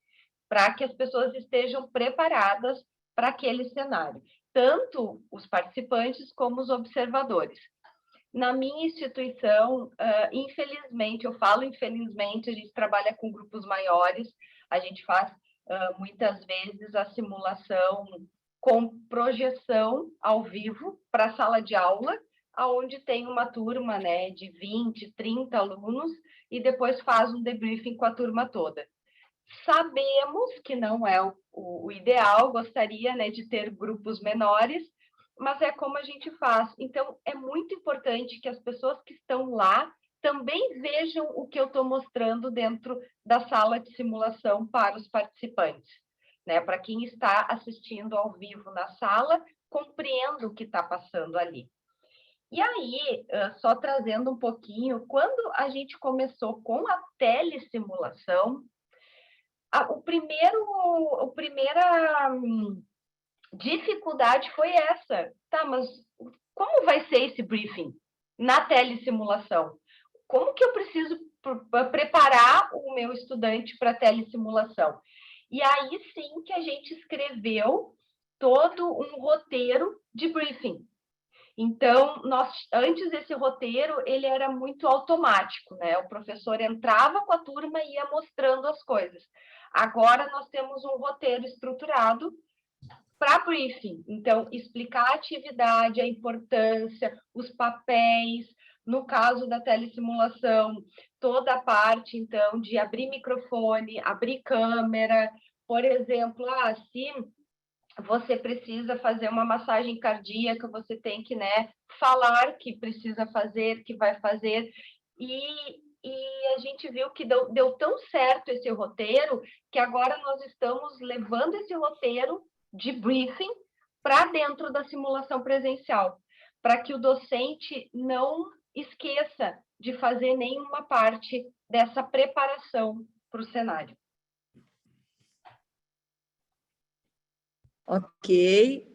para que as pessoas estejam preparadas para aquele cenário, tanto os participantes como os observadores. Na minha instituição, infelizmente, eu falo infelizmente, a gente trabalha com grupos maiores, a gente faz muitas vezes a simulação com projeção ao vivo para a sala de aula, onde tem uma turma, né, de 20, 30 alunos, e depois faz um debriefing com a turma toda. Sabemos que não é o ideal, gostaria, né, de ter grupos menores, mas é como a gente faz. Então, é muito importante que as pessoas que estão lá também vejam o que eu estou mostrando dentro da sala de simulação para os participantes, né? Para quem está assistindo ao vivo na sala, compreenda o que está passando ali. E aí, só trazendo um pouquinho, quando a gente começou com a telesimulação, a primeira dificuldade foi essa. Tá, mas como vai ser esse briefing na telesimulação? Como que eu preciso preparar o meu estudante para a telesimulação? E aí sim que a gente escreveu todo um roteiro de briefing. Então, antes desse roteiro, ele era muito automático, né? O professor entrava com a turma e ia mostrando as coisas. Agora, nós temos um roteiro estruturado para briefing. Então, explicar a atividade, a importância, os papéis. No caso da telesimulação, toda a parte, então, de abrir microfone, abrir câmera. Por exemplo, se você precisa fazer uma massagem cardíaca, você tem que, né, falar que precisa fazer, que vai fazer. E a gente viu que deu tão certo esse roteiro, que agora nós estamos levando esse roteiro de briefing para dentro da simulação presencial, para que o docente não esqueça de fazer nenhuma parte dessa preparação para o cenário. Ok.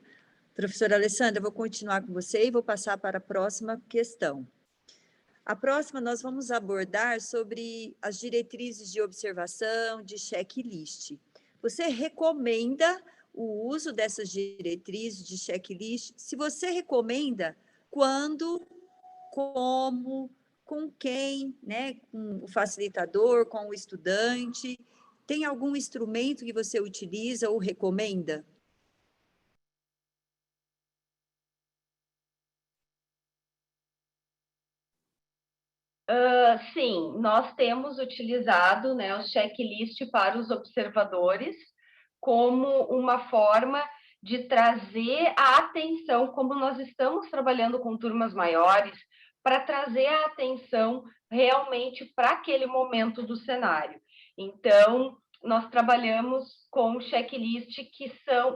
Professora Alessandra, eu vou continuar com você e vou passar para a próxima questão. A próxima, nós vamos abordar sobre as diretrizes de observação, de checklist. Você recomenda o uso dessas diretrizes de checklist? Se você recomenda, quando, como, com quem, né? Com o facilitador, com o estudante? Tem algum instrumento que você utiliza ou recomenda? Sim, nós temos utilizado, né, o checklist para os observadores como uma forma de trazer a atenção, como nós estamos trabalhando com turmas maiores, para trazer a atenção realmente para aquele momento do cenário. Então, nós trabalhamos com checklist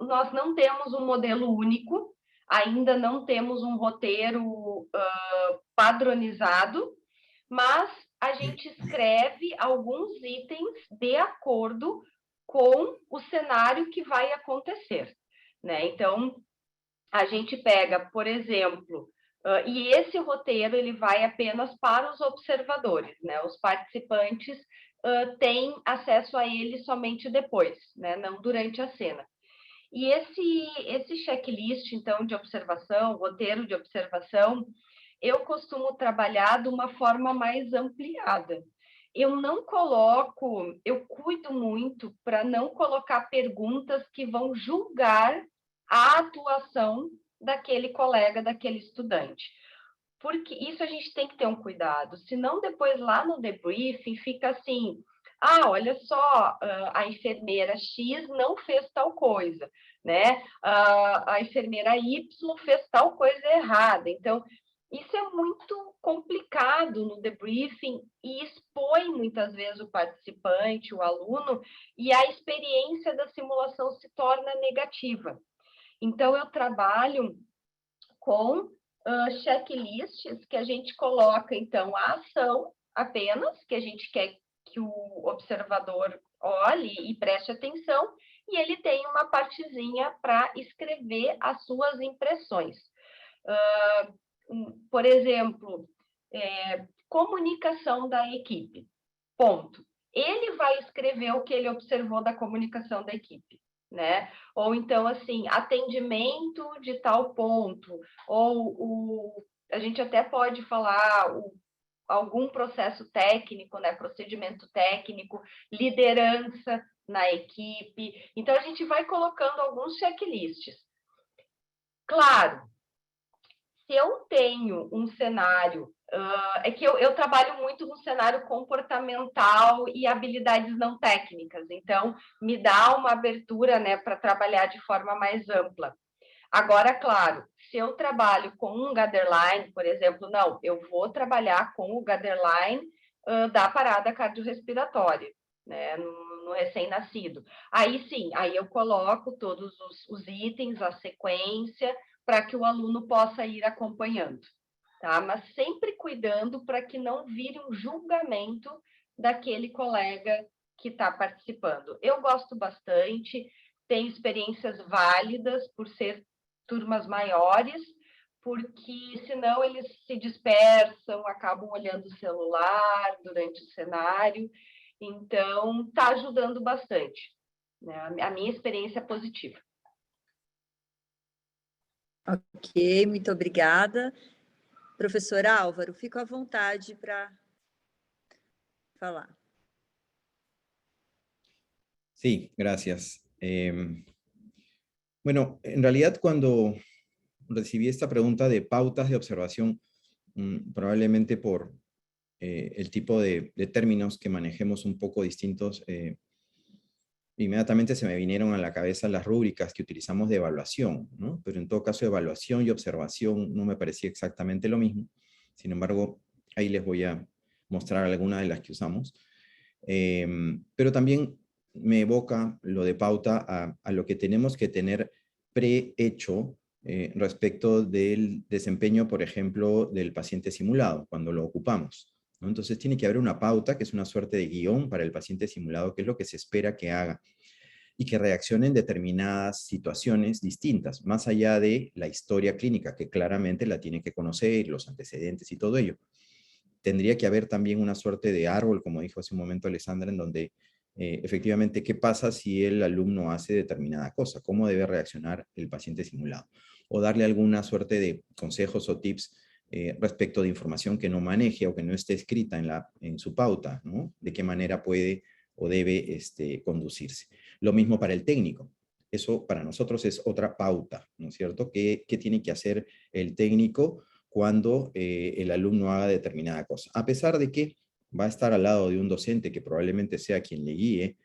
nós não temos um modelo único, ainda não temos um roteiro padronizado, mas a gente escreve alguns itens de acordo com o cenário que vai acontecer, né? Então, a gente pega, por exemplo, e esse roteiro ele vai apenas para os observadores, né? Os participantes têm acesso a ele somente depois, né? Não durante a cena. E esse checklist, então, de observação, roteiro de observação, eu costumo trabalhar de uma forma mais ampliada. Eu cuido muito para não colocar perguntas que vão julgar a atuação daquele colega, daquele estudante. Porque isso a gente tem que ter um cuidado, senão depois lá no debriefing fica assim, olha só, a enfermeira X não fez tal coisa, né? A enfermeira Y fez tal coisa errada. Então, isso é muito complicado no debriefing e expõe muitas vezes o participante, o aluno, e a experiência da simulação se torna negativa. Então, eu trabalho com checklists que a gente coloca, então, a ação apenas, que a gente quer que o observador olhe e preste atenção, e ele tem uma partezinha para escrever as suas impressões. Por exemplo, comunicação da equipe, ponto. Ele vai escrever o que ele observou da comunicação da equipe, né? Ou então, assim, atendimento de tal ponto, ou a gente até pode falar algum processo técnico, né? Procedimento técnico, liderança na equipe. Então, a gente vai colocando alguns checklists. Claro, se eu tenho um cenário, é que eu trabalho muito no cenário comportamental e habilidades não técnicas, então me dá uma abertura, né, para trabalhar de forma mais ampla. Agora, claro, se eu trabalho com um Gadairline, por exemplo, não, eu vou trabalhar com o Gadairline da parada cardiorrespiratória, né, no recém-nascido. Aí sim, aí eu coloco todos os itens, a sequência, para que o aluno possa ir acompanhando, tá? Mas sempre cuidando para que não vire um julgamento daquele colega que está participando. Eu gosto bastante, tenho experiências válidas por ser turmas maiores, porque senão eles se dispersam, acabam olhando o celular durante o cenário, então está ajudando bastante, né? A minha experiência é positiva. Ok, muito obrigada. Professor Álvaro, fico à vontade para falar. Sí, gracias. Bueno, en realidad cuando recibí esta pregunta de pautas de observación, probablemente por el tipo de términos que manejemos un poco distintos, inmediatamente se me vinieron a la cabeza las rúbricas que utilizamos de evaluación, ¿no? Pero en todo caso, evaluación y observación no me parecía exactamente lo mismo. Sin embargo, ahí les voy a mostrar algunas de las que usamos. Pero también me evoca lo de pauta a lo que tenemos que tener prehecho respecto del desempeño, por ejemplo, del paciente simulado, cuando lo ocupamos, ¿no? Entonces tiene que haber una pauta, que es una suerte de guión para el paciente simulado, que es lo que se espera que haga, y que reaccione en determinadas situaciones distintas, más allá de la historia clínica, que claramente la tiene que conocer, los antecedentes y todo ello. Tendría que haber también una suerte de árbol, como dijo hace un momento Alessandra, en donde efectivamente, ¿qué pasa si el alumno hace determinada cosa? ¿Cómo debe reaccionar el paciente simulado? O darle alguna suerte de consejos o tips respecto de información que no maneje o que no esté escrita en su pauta, ¿no? De qué manera puede o debe conducirse. Lo mismo para el técnico. Eso para nosotros es otra pauta, ¿no es cierto? ¿Qué tiene que hacer el técnico cuando el alumno haga determinada cosa? A pesar de que va a estar al lado de un docente que probablemente sea quien le guíe,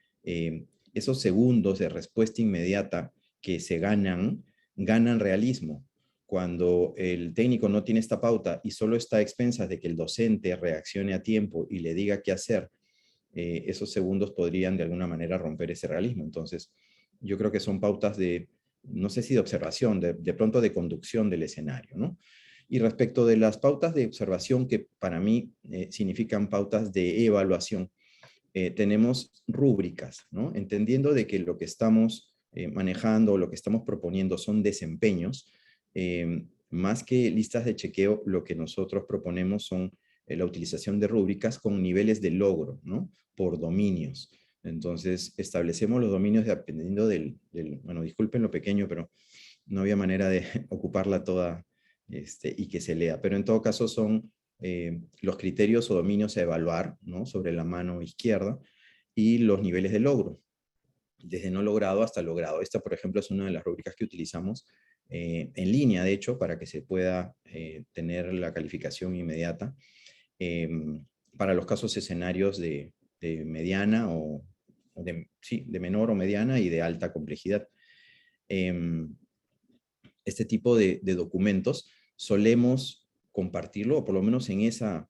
esos segundos de respuesta inmediata que se ganan realismo. Cuando el técnico no tiene esta pauta y solo está a expensas de que el docente reaccione a tiempo y le diga qué hacer, esos segundos podrían de alguna manera romper ese realismo. Entonces, yo creo que son pautas de, no sé si de observación, de pronto de conducción del escenario, ¿no? Y respecto de las pautas de observación, que para mí significan pautas de evaluación, tenemos rúbricas, ¿no? Entendiendo de que lo que estamos manejando, lo que estamos proponiendo son desempeños, más que listas de chequeo, lo que nosotros proponemos son la utilización de rúbricas con niveles de logro, ¿no? Por dominios. Entonces, establecemos los dominios dependiendo bueno, disculpen lo pequeño, pero no había manera de ocuparla toda y que se lea. Pero en todo caso son los criterios o dominios a evaluar, ¿no? Sobre la mano izquierda y los niveles de logro, desde no logrado hasta logrado. Esta, por ejemplo, es una de las rúbricas que utilizamos en línea, de hecho, para que se pueda tener la calificación inmediata para los casos escenarios de mediana de menor o mediana y de alta complejidad. Este tipo de documentos solemos compartirlo, o por lo menos en esa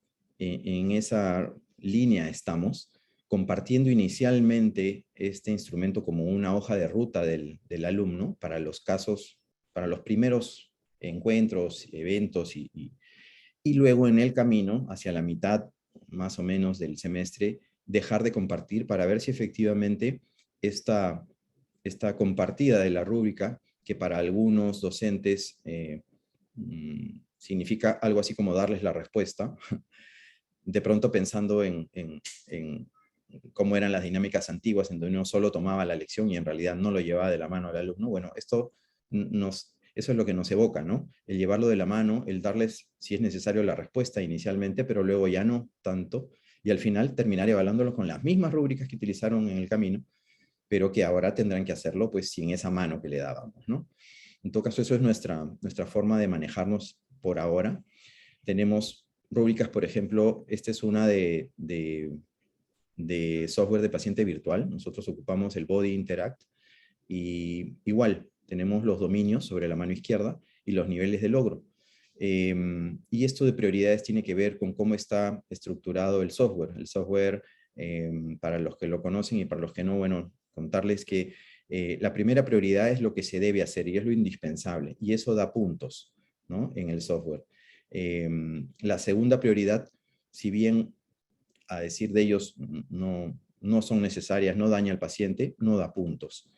línea estamos, compartiendo inicialmente este instrumento como una hoja de ruta del alumno para los casos, para los primeros encuentros, eventos, y luego en el camino, hacia la mitad más o menos del semestre, dejar de compartir para ver si efectivamente esta compartida de la rúbrica, que para algunos docentes significa algo así como darles la respuesta, de pronto pensando en cómo eran las dinámicas antiguas, en donde uno solo tomaba la lección y en realidad no lo llevaba de la mano al alumno. Bueno, eso es lo que nos evoca, ¿no? El llevarlo de la mano, el darles, si es necesario, la respuesta inicialmente, pero luego ya no tanto, y al final terminar evaluándolos con las mismas rúbricas que utilizaron en el camino, pero que ahora tendrán que hacerlo pues sin esa mano que le dábamos, ¿no? En todo caso, eso es nuestra forma de manejarnos por ahora. Tenemos rúbricas, por ejemplo, esta es una de software de paciente virtual. Nosotros ocupamos el Body Interact y igual tenemos los dominios sobre la mano izquierda y los niveles de logro. Y esto de prioridades tiene que ver con cómo está estructurado el software. El software, para los que lo conocen y para los que no, bueno, contarles que la primera prioridad es lo que se debe hacer y es lo indispensable, y eso da puntos, ¿no?, en el software. La segunda prioridad, si bien a decir de ellos no son necesarias, no daña al paciente, no da puntos.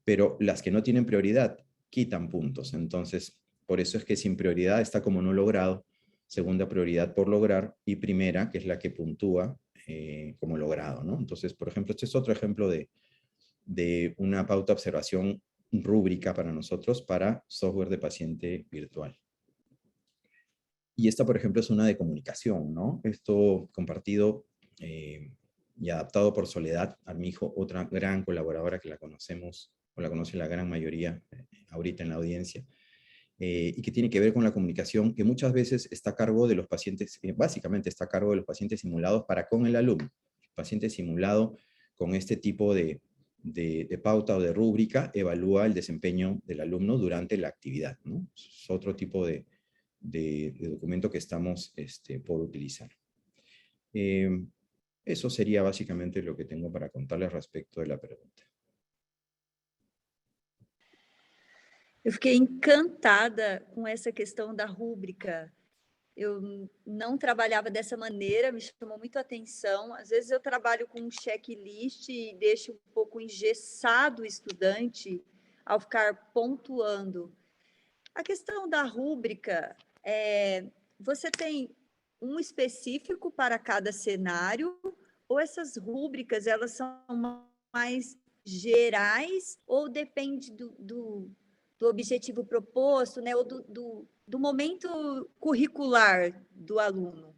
Pero las que no tienen prioridad quitan puntos. Entonces, por eso es que sin prioridad está como no logrado, segunda prioridad por lograr, y primera, que es la que puntúa como logrado, ¿no? Entonces, por ejemplo, este es otro ejemplo de una pauta observación rúbrica para nosotros para software de paciente virtual. Y esta, por ejemplo, es una de comunicación, ¿no? Esto compartido y adaptado por Soledad Armijo, otra gran colaboradora que la conocemos, o la conoce la gran mayoría ahorita en la audiencia, y que tiene que ver con la comunicación, que muchas veces está a cargo de los pacientes, básicamente está a cargo de los pacientes simulados para con el alumno. El paciente simulado con este tipo de pauta o de rúbrica evalúa el desempeño del alumno durante la actividad, ¿no? Es otro tipo de documento que estamos por utilizar. Eso sería básicamente lo que tengo para contarles respecto de la pregunta. Eu fiquei encantada com essa questão da rúbrica. Eu não trabalhava dessa maneira, me chamou muito a atenção. Às vezes eu trabalho com um checklist e deixo um pouco engessado o estudante ao ficar pontuando. A questão da rúbrica, você tem um específico para cada cenário, ou essas rúbricas elas são mais gerais, ou depende do objetivo proposto, né, ou do momento curricular do aluno?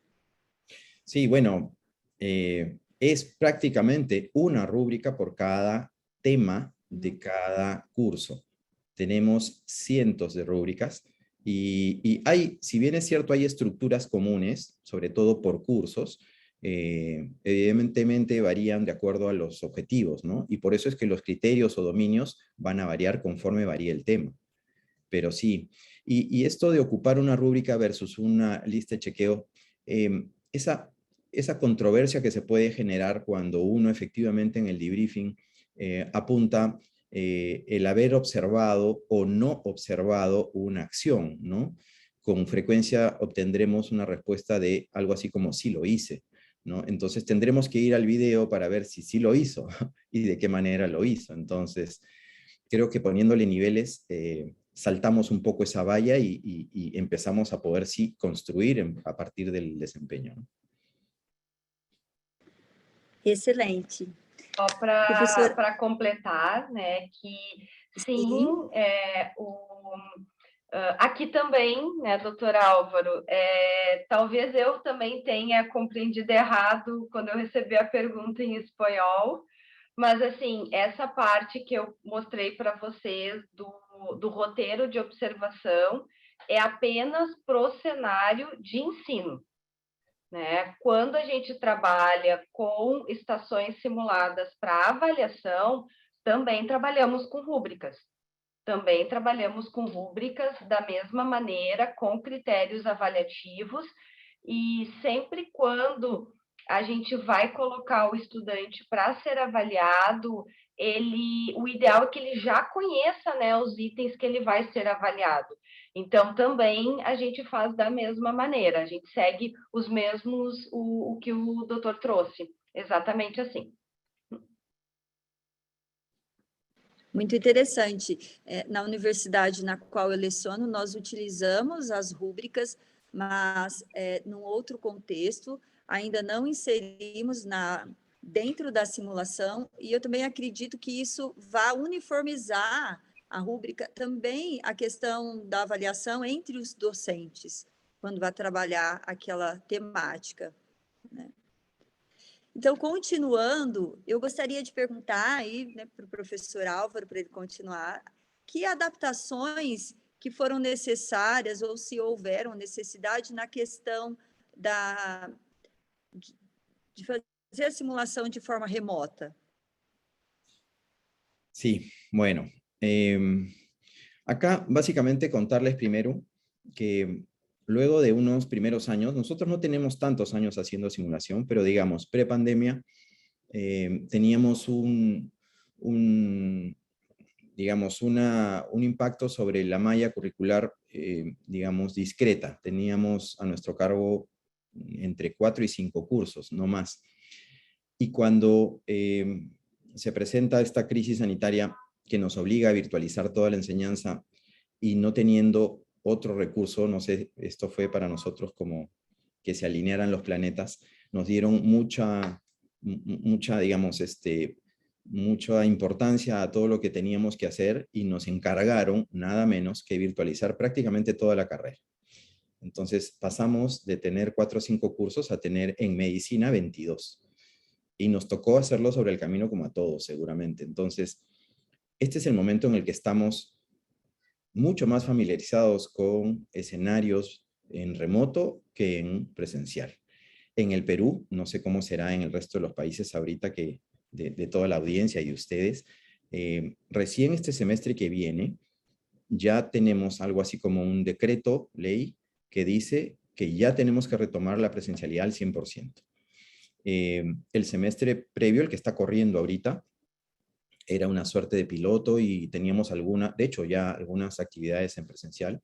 Sí, bueno, es prácticamente una rúbrica por cada tema de cada curso. Tenemos cientos de rúbricas y hay, si bien es cierto, hay estructuras comunes, sobre todo por cursos, evidentemente varían de acuerdo a los objetivos, ¿no? Y por eso es que los criterios o dominios van a variar conforme varíe el tema. Pero sí, y esto de ocupar una rúbrica versus una lista de chequeo, esa controversia que se puede generar cuando uno efectivamente en el debriefing apunta el haber observado o no observado una acción, ¿no? Con frecuencia obtendremos una respuesta de algo así como sí lo hice, ¿no? Entonces tendremos que ir al video para ver si sí lo hizo y de qué manera lo hizo. Entonces, creo que poniéndole niveles saltamos un poco esa valla y empezamos a poder sí construir a partir del desempeño, ¿no? Excelente. Só para completar, né, que sim, aqui também, né, doutor Álvaro, talvez eu também tenha compreendido errado quando eu recebi a pergunta em espanhol, mas, assim, essa parte que eu mostrei para vocês do roteiro de observação é apenas para o cenário de ensino, né? Quando a gente trabalha com estações simuladas para avaliação, também trabalhamos com rúbricas. Também trabalhamos com rúbricas da mesma maneira, com critérios avaliativos, e sempre quando a gente vai colocar o estudante para ser avaliado, o ideal é que ele já conheça, né, os itens que ele vai ser avaliado. Então, também a gente faz da mesma maneira, a gente segue os mesmos, o que o doutor trouxe, exatamente assim. Muito interessante. Na universidade na qual eu leciono, nós utilizamos as rúbricas, mas num outro contexto, ainda não inserimos dentro da simulação, e eu também acredito que isso vai uniformizar a rúbrica, também a questão da avaliação entre os docentes, quando vai trabalhar aquela temática, né? Então, continuando, eu gostaria de perguntar aí, né, para o professor Álvaro, para ele continuar, que adaptações que foram necessárias ou se houveram necessidade na questão de fazer a simulação de forma remota? Sí, bueno. Acá básicamente contarles primero que luego de unos primeros años, nosotros no tenemos tantos años haciendo simulación, pero digamos, pre-pandemia, teníamos un impacto sobre la malla curricular, digamos, discreta. Teníamos a nuestro cargo entre 4 y 5 cursos, no más. Y cuando se presenta esta crisis sanitaria que nos obliga a virtualizar toda la enseñanza y no teniendo otro recurso, no sé, esto fue para nosotros como que se alinearan los planetas, nos dieron mucha, digamos, mucha importancia a todo lo que teníamos que hacer y nos encargaron nada menos que virtualizar prácticamente toda la carrera. Entonces pasamos de tener 4 o 5 cursos a tener en medicina 22. Y nos tocó hacerlo sobre el camino como a todos, seguramente. Entonces, este es el momento en el que estamos mucho más familiarizados con escenarios en remoto que en presencial. En el Perú, no sé cómo será en el resto de los países ahorita que de toda la audiencia y de ustedes, recién este semestre que viene ya tenemos algo así como un decreto ley que dice que ya tenemos que retomar la presencialidad al 100%. El semestre previo, el que está corriendo ahorita, era una suerte de piloto y teníamos de hecho ya algunas actividades en presencial,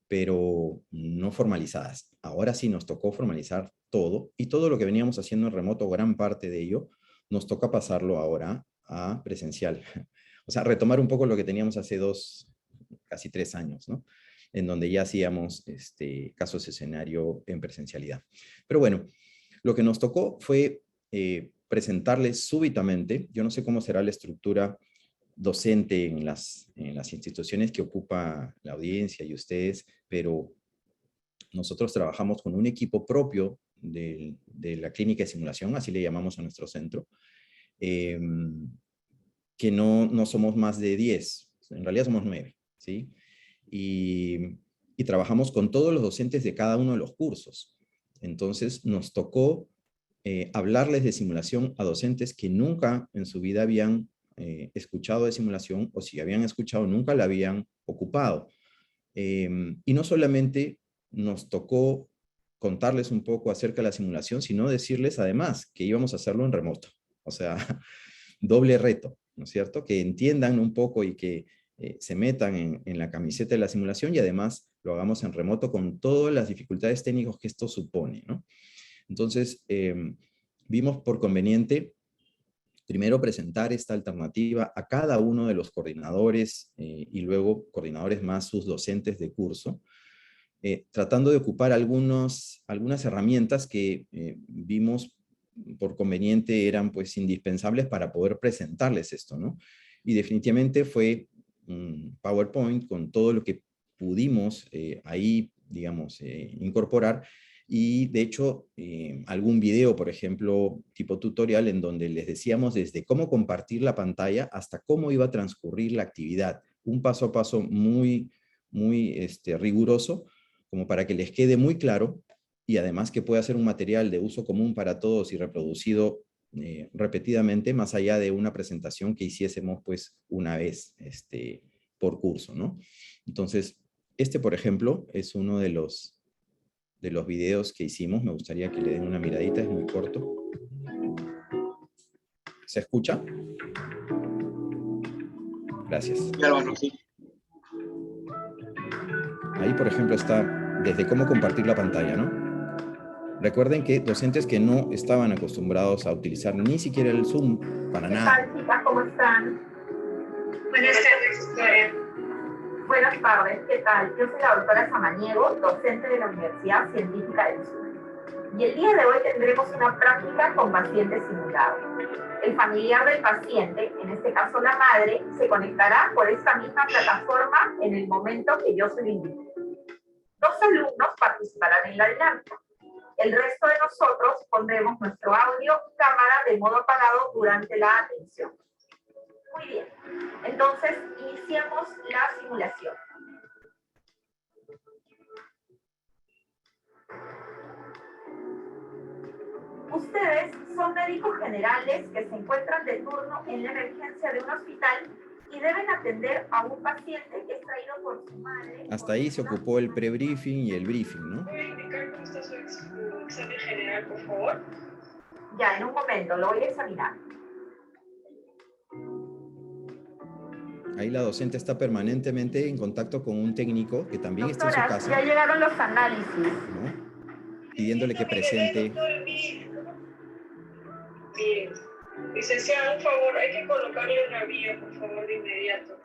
pero no formalizadas. Ahora sí nos tocó formalizar todo, y todo lo que veníamos haciendo en remoto, gran parte de ello, nos toca pasarlo ahora a presencial. O sea, retomar un poco lo que teníamos hace casi 3 años, ¿no? En donde ya hacíamos casos de escenario en presencialidad. Pero bueno, lo que nos tocó fue presentarles súbitamente, yo no sé cómo será la estructura docente en las instituciones que ocupa la audiencia y ustedes, pero nosotros trabajamos con un equipo propio de la clínica de simulación, así le llamamos a nuestro centro, que no somos más de 10, en realidad somos 9, ¿sí? Y trabajamos con todos los docentes de cada uno de los cursos. Entonces nos tocó hablarles de simulación a docentes que nunca en su vida habían escuchado de simulación, o si habían escuchado nunca la habían ocupado. Y no solamente nos tocó contarles un poco acerca de la simulación, sino decirles además que íbamos a hacerlo en remoto. O sea, doble reto, ¿no es cierto? Que entiendan un poco y que se metan en la camiseta de la simulación, y además lo hagamos en remoto con todas las dificultades técnicas que esto supone, ¿no? Entonces, vimos por conveniente primero presentar esta alternativa a cada uno de los coordinadores y luego coordinadores más sus docentes de curso, tratando de ocupar algunas herramientas que vimos por conveniente eran pues indispensables para poder presentarles esto, ¿no? Y definitivamente fue un PowerPoint con todo lo que pudimos ahí, digamos, incorporar. Y de hecho, algún video, por ejemplo, tipo tutorial, en donde les decíamos desde cómo compartir la pantalla hasta cómo iba a transcurrir la actividad. Un paso a paso muy riguroso, como para que les quede muy claro, y además que pueda ser un material de uso común para todos y reproducido repetidamente, más allá de una presentación que hiciésemos pues una vez por curso, ¿no? Entonces, por ejemplo, es uno de los videos que hicimos. Me gustaría que le den una miradita, es muy corto. ¿Se escucha? Gracias. Claro, sí. Ahí, por ejemplo, está desde cómo compartir la pantalla, ¿no? Recuerden que docentes que no estaban acostumbrados a utilizar ni siquiera el Zoom para nada. ¿Qué tal, chicas? ¿Cómo están? Buenas tardes. Buenas tardes, ¿qué tal? Yo soy la doctora Samaniego, docente de la Universidad Científica del Sur. Y el día de hoy tendremos una práctica con pacientes simulados. El familiar del paciente, en este caso la madre, se conectará por esta misma plataforma en el momento que yo se lo indique. 2 alumnos participarán en la dinámica. El resto de nosotros pondremos nuestro audio y cámara de modo apagado durante la atención. Muy bien. Entonces, iniciamos la simulación. Ustedes son médicos generales que se encuentran de turno en la emergencia de un hospital y deben atender a un paciente que es traído por su madre. Hasta ahí se ocupó el pre-briefing y el briefing, ¿no? ¿Puede indicar cómo está su examen general, por favor? Ya, en un momento, lo voy a examinar. Ahí la docente está permanentemente en contacto con un técnico que también está en su Doctora, casa, ya llegaron los análisis. ¿no? Pidiéndole que presente. Bien. Licenciada, un favor, hay que colocarle una vía, por favor, de inmediato.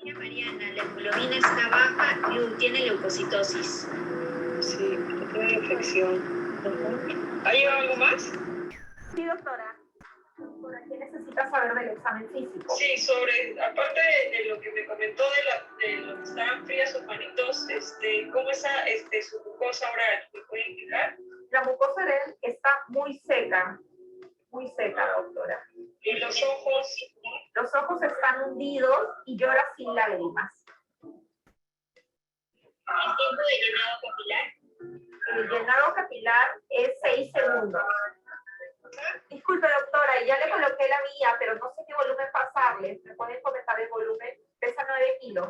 Mira, Mariana, la hemoglobina está baja y tiene leucocitosis. Sí, tiene infección. ¿Hay algo más? Sí, doctora. Doctora, ¿qué necesita saber del examen físico? Sí, aparte de lo que me comentó de lo que estaban frías sus manitos, ¿cómo está su mucosa oral? ¿Me puede indicar? La mucosa oral está muy seca, doctora. ¿Y los ojos? Los ojos están hundidos y llora sin lágrimas. ¿El tiempo de llenado capilar? El llenado capilar es 6 segundos. Disculpe, doctora, ya le coloqué la vía, pero no sé qué volumen pasarle. ¿Me pueden comentar el volumen? Pesa 9 kilos.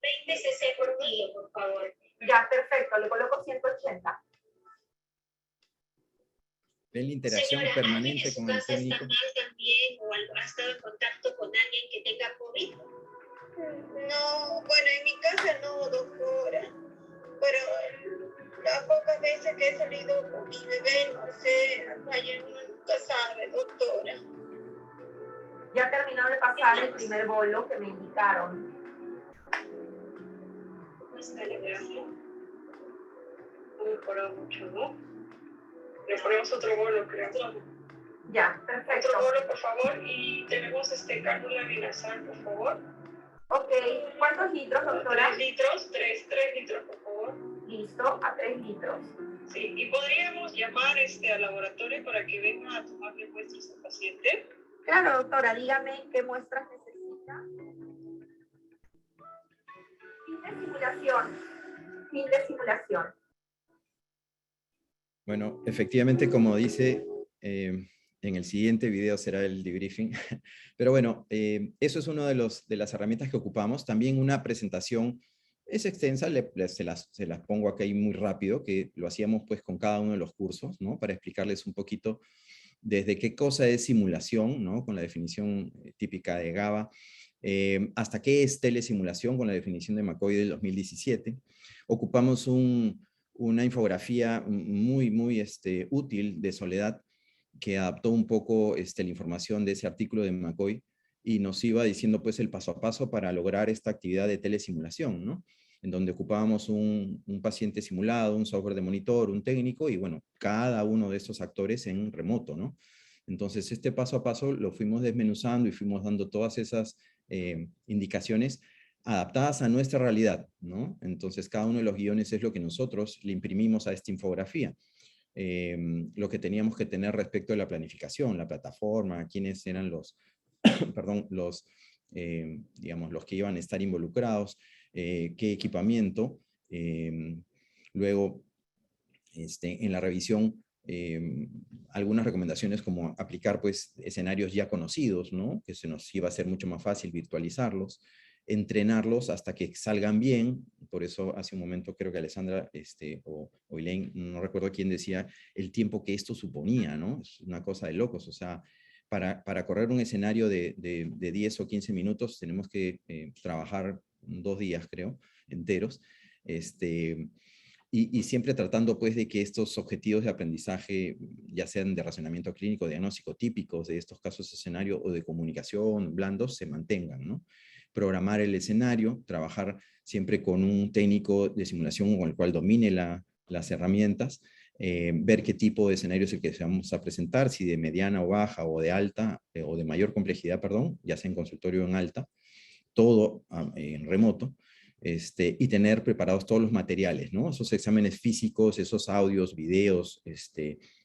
20 cc por kilo, por favor. Ya, perfecto, le coloco 180. Ven la interacción Señora, permanente con el ¿alguien en técnico. su casa está mal también o ha estado en contacto con alguien que tenga COVID? No, bueno, en mi casa no, doctora. Pero las pocas veces que he salido con mi bebé, no sé, vaya, uno nunca sabe, doctora. Ya terminó de pasar el primer bolo que me indicaron. ¿Cómo está la gracia? No mejoró mucho, ¿no? Le ponemos otro bolo, creo. Ya, perfecto. Otro bolo, por favor, y tenemos cálcula binasal, por favor. Ok, ¿cuántos litros, doctora? 3 litros, 3 litros, por favor. Listo, a 3 litros. Sí, y podríamos llamar al laboratorio para que venga a tomarle muestras al paciente. Claro, doctora, dígame qué muestras necesita. Fin de simulación. Fin de simulación. Bueno, efectivamente, como dice, en el siguiente video será el debriefing. Pero bueno, eso es una de las herramientas que ocupamos. También una presentación es extensa, se las pongo acá ahí muy rápido, que lo hacíamos pues con cada uno de los cursos, ¿no? Para explicarles un poquito desde qué cosa es simulación, ¿no? Con la definición típica de GABA, hasta qué es telesimulación con la definición de McCoy del 2017. Ocupamos una infografía muy útil de Soledad, que adaptó un poco la información de ese artículo de McCoy y nos iba diciendo pues el paso a paso para lograr esta actividad de telesimulación, ¿no? En donde ocupábamos un paciente simulado, un software de monitor, un técnico y bueno, cada uno de estos actores en remoto, ¿no? Entonces este paso a paso lo fuimos desmenuzando y fuimos dando todas esas indicaciones adaptadas a nuestra realidad, ¿no? Entonces cada uno de los guiones es lo que nosotros le imprimimos a esta infografía. Lo que teníamos que tener respecto de la planificación, la plataforma, quiénes eran los, perdón, digamos, los que iban a estar involucrados, qué equipamiento, luego en la revisión algunas recomendaciones como aplicar pues escenarios ya conocidos, ¿no? Que se nos iba a ser mucho más fácil virtualizarlos, entrenarlos hasta que salgan bien. Por eso hace un momento creo que Alessandra o Elaine, no recuerdo quién decía el tiempo que esto suponía, ¿no? Es una cosa de locos, o sea, para correr un escenario de 10 o 15 minutos tenemos que trabajar 2 días, creo, enteros, y siempre tratando pues de que estos objetivos de aprendizaje, ya sean de razonamiento clínico, diagnóstico típicos de estos casos de escenario o de comunicación blandos, se mantengan, ¿no? Programar el escenario, trabajar siempre con un técnico de simulación con el cual domine las herramientas, ver qué tipo de escenario es el que vamos a presentar, si de mediana o baja o de alta, o de mayor complejidad, perdón, ya sea en consultorio o en alta, todo en remoto, y tener preparados todos los materiales, ¿no? Esos exámenes físicos, esos audios, videos,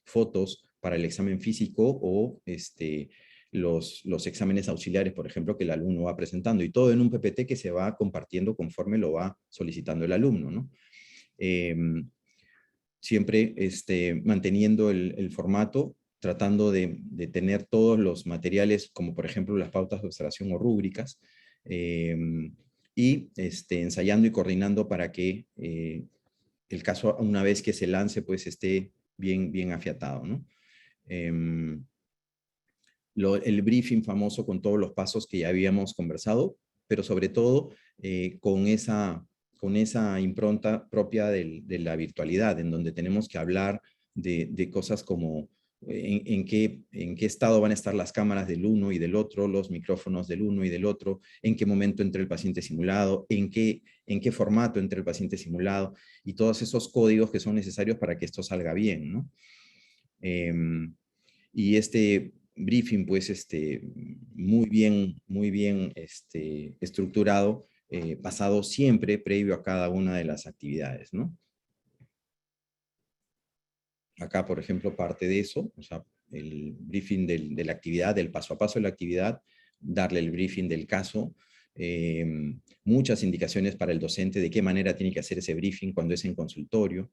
fotos para el examen físico o los exámenes auxiliares, por ejemplo, que el alumno va presentando, y todo en un PPT que se va compartiendo conforme lo va solicitando el alumno, ¿no? Siempre manteniendo el formato, tratando de tener todos los materiales, como por ejemplo las pautas de observación o rúbricas, y ensayando y coordinando para que el caso, una vez que se lance, pues esté bien afiatado, ¿no? El briefing famoso con todos los pasos que ya habíamos conversado, pero sobre todo con esa impronta propia de la virtualidad, en donde tenemos que hablar de cosas como en qué estado van a estar las cámaras del uno y del otro, los micrófonos del uno y del otro, en qué momento entra el paciente simulado, en qué formato entra el paciente simulado, y todos esos códigos que son necesarios para que esto salga bien, ¿no? Y este briefing, pues, muy bien estructurado, pasado siempre previo a cada una de las actividades, ¿no? Acá, por ejemplo, parte de eso, o sea, el briefing de la actividad, del paso a paso de la actividad, darle el briefing del caso, muchas indicaciones para el docente de qué manera tiene que hacer ese briefing cuando es en consultorio,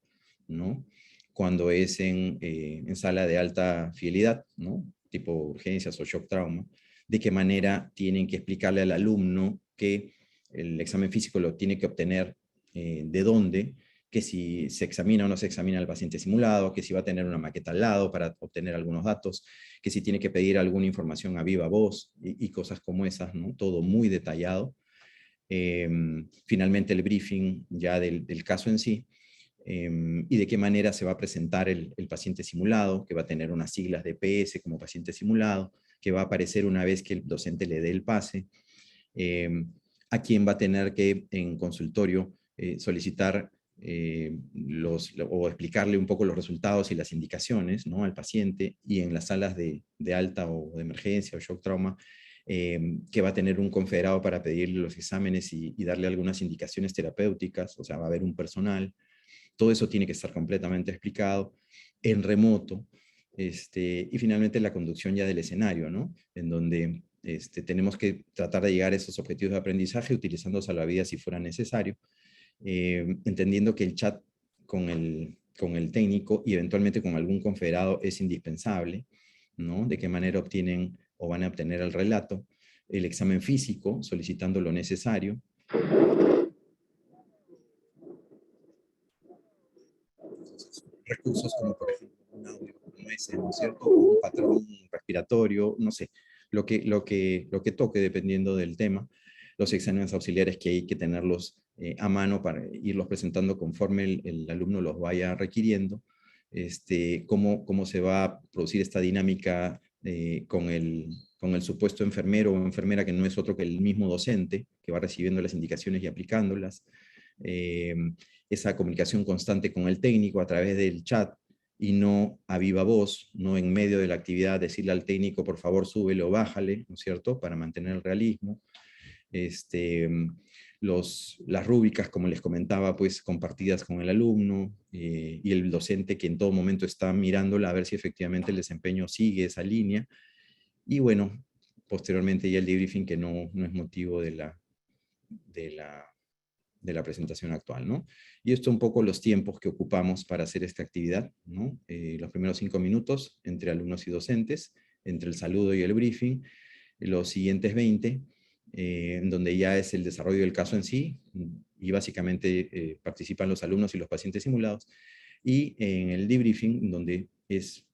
¿no? Cuando es en sala de alta fidelidad, ¿no? Tipo urgencias o shock trauma, de qué manera tienen que explicarle al alumno que el examen físico lo tiene que obtener de dónde, que si se examina o no se examina al paciente simulado, que si va a tener una maqueta al lado para obtener algunos datos, que si tiene que pedir alguna información a viva voz y cosas como esas, ¿no? Todo muy detallado. Finalmente el briefing ya del caso en sí, y de qué manera se va a presentar el paciente simulado, que va a tener unas siglas de PS como paciente simulado, que va a aparecer una vez que el docente le dé el pase, a quién va a tener que en consultorio solicitar o explicarle un poco los resultados y las indicaciones, ¿no?, al paciente, y en las salas de alta o de emergencia o shock trauma, que va a tener un confederado para pedirle los exámenes y darle algunas indicaciones terapéuticas, o sea, va a haber un personal. Todo eso tiene que estar completamente explicado en remoto, y finalmente la conducción ya del escenario, ¿no?, en donde tenemos que tratar de llegar a esos objetivos de aprendizaje utilizando salvavidas si fuera necesario, entendiendo que el chat con el técnico y eventualmente con algún confederado es indispensable, ¿no? De qué manera obtienen o van a obtener el relato, el examen físico, solicitando lo necesario. Recursos como, por ejemplo, un audio como ese, ¿no es cierto? Un patrón respiratorio, no sé, lo que toque dependiendo del tema. Los exámenes auxiliares que hay que tenerlos a mano para irlos presentando conforme el alumno los vaya requiriendo. Cómo se va a producir esta dinámica con el supuesto enfermero o enfermera, que no es otro que el mismo docente, que va recibiendo las indicaciones y aplicándolas. Esa comunicación constante con el técnico a través del chat, y no a viva voz, no en medio de la actividad decirle al técnico, por favor, súbele o bájale, ¿no es cierto?, para mantener el realismo. Las rúbricas, como les comentaba, pues compartidas con el alumno y el docente, que en todo momento está mirándola a ver si efectivamente el desempeño sigue esa línea. Y bueno, posteriormente ya el debriefing, que no es motivo de la presentación actual, ¿no? Y esto un poco los tiempos que ocupamos para hacer esta actividad, ¿no? Los primeros 5 minutos entre alumnos y docentes, entre el saludo y el briefing. Los siguientes 20, en donde ya es el desarrollo del caso en sí, y básicamente participan los alumnos y los pacientes simulados, y en el debriefing, donde es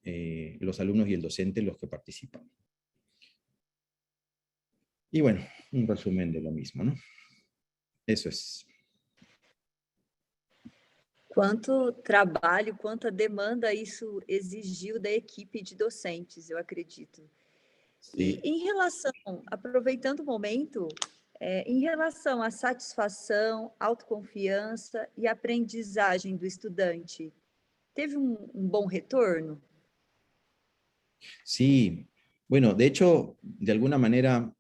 los alumnos y el docente los que participan. Y bueno, un resumen de lo mismo, ¿no? Eso es. Quanto trabalho, quanta demanda isso exigiu da equipe de docentes, eu acredito. E em relação, aproveitando o momento, em relação à satisfação, autoconfiança e aprendizagem do estudante, teve um bom retorno? Sí, bueno, de hecho, de alguna manera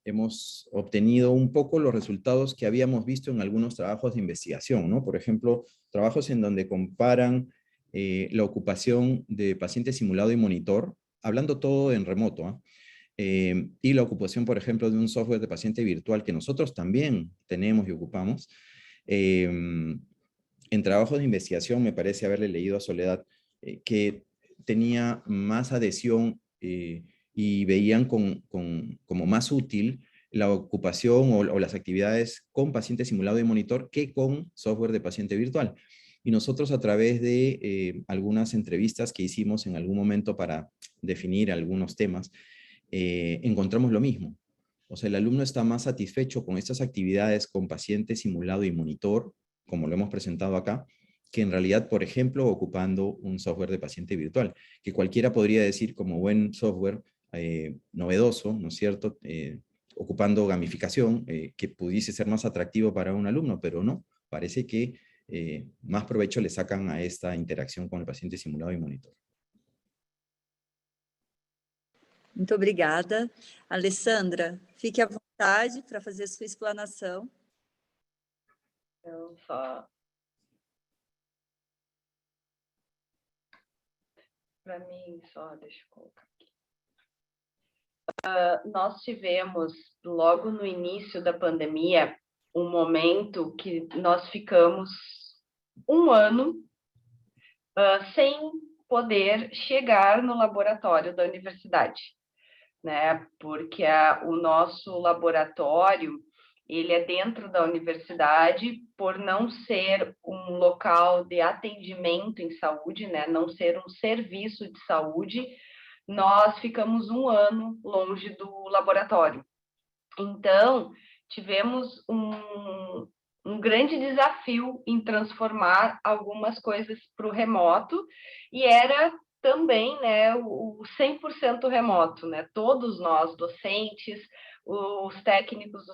hemos obtenido un poco los resultados que habíamos visto en algunos trabajos de investigación, ¿no? Por ejemplo, trabajos en donde comparan la ocupación de paciente simulado y monitor, hablando todo en remoto, y la ocupación, por ejemplo, de un software de paciente virtual que nosotros también tenemos y ocupamos. En trabajos de investigación me parece haberle leído a Soledad que tenía más adhesión y veían como más útil la ocupación o las actividades con paciente simulado y monitor que con software de paciente virtual. Y nosotros a través de algunas entrevistas que hicimos en algún momento para definir algunos temas, encontramos lo mismo. O sea, el alumno está más satisfecho con estas actividades con paciente simulado y monitor, como lo hemos presentado acá, que en realidad, por ejemplo, ocupando un software de paciente virtual, que cualquiera podría decir como buen software novedoso, ¿no es cierto?, ocupando gamificación, que pudiese ser más atractivo para un alumno, pero no, parece que más provecho le sacan a esta interacción con el paciente simulado y monitor. Muito obrigada. Alessandra, fique à vontade para fazer sua explanação. Então, só para mim, só deixa eu colocar aqui. Nós tivemos, logo no início da pandemia, um momento que nós ficamos um ano sem poder chegar no laboratório da universidade, né? Porque o nosso laboratório, ele é dentro da universidade, por não ser um local de atendimento em saúde, né? Não ser um serviço de saúde, nós ficamos um ano longe do laboratório. Então, tivemos um grande desafio em transformar algumas coisas para o remoto, e era também, né, o 100% remoto, né? Todos nós, docentes, os técnicos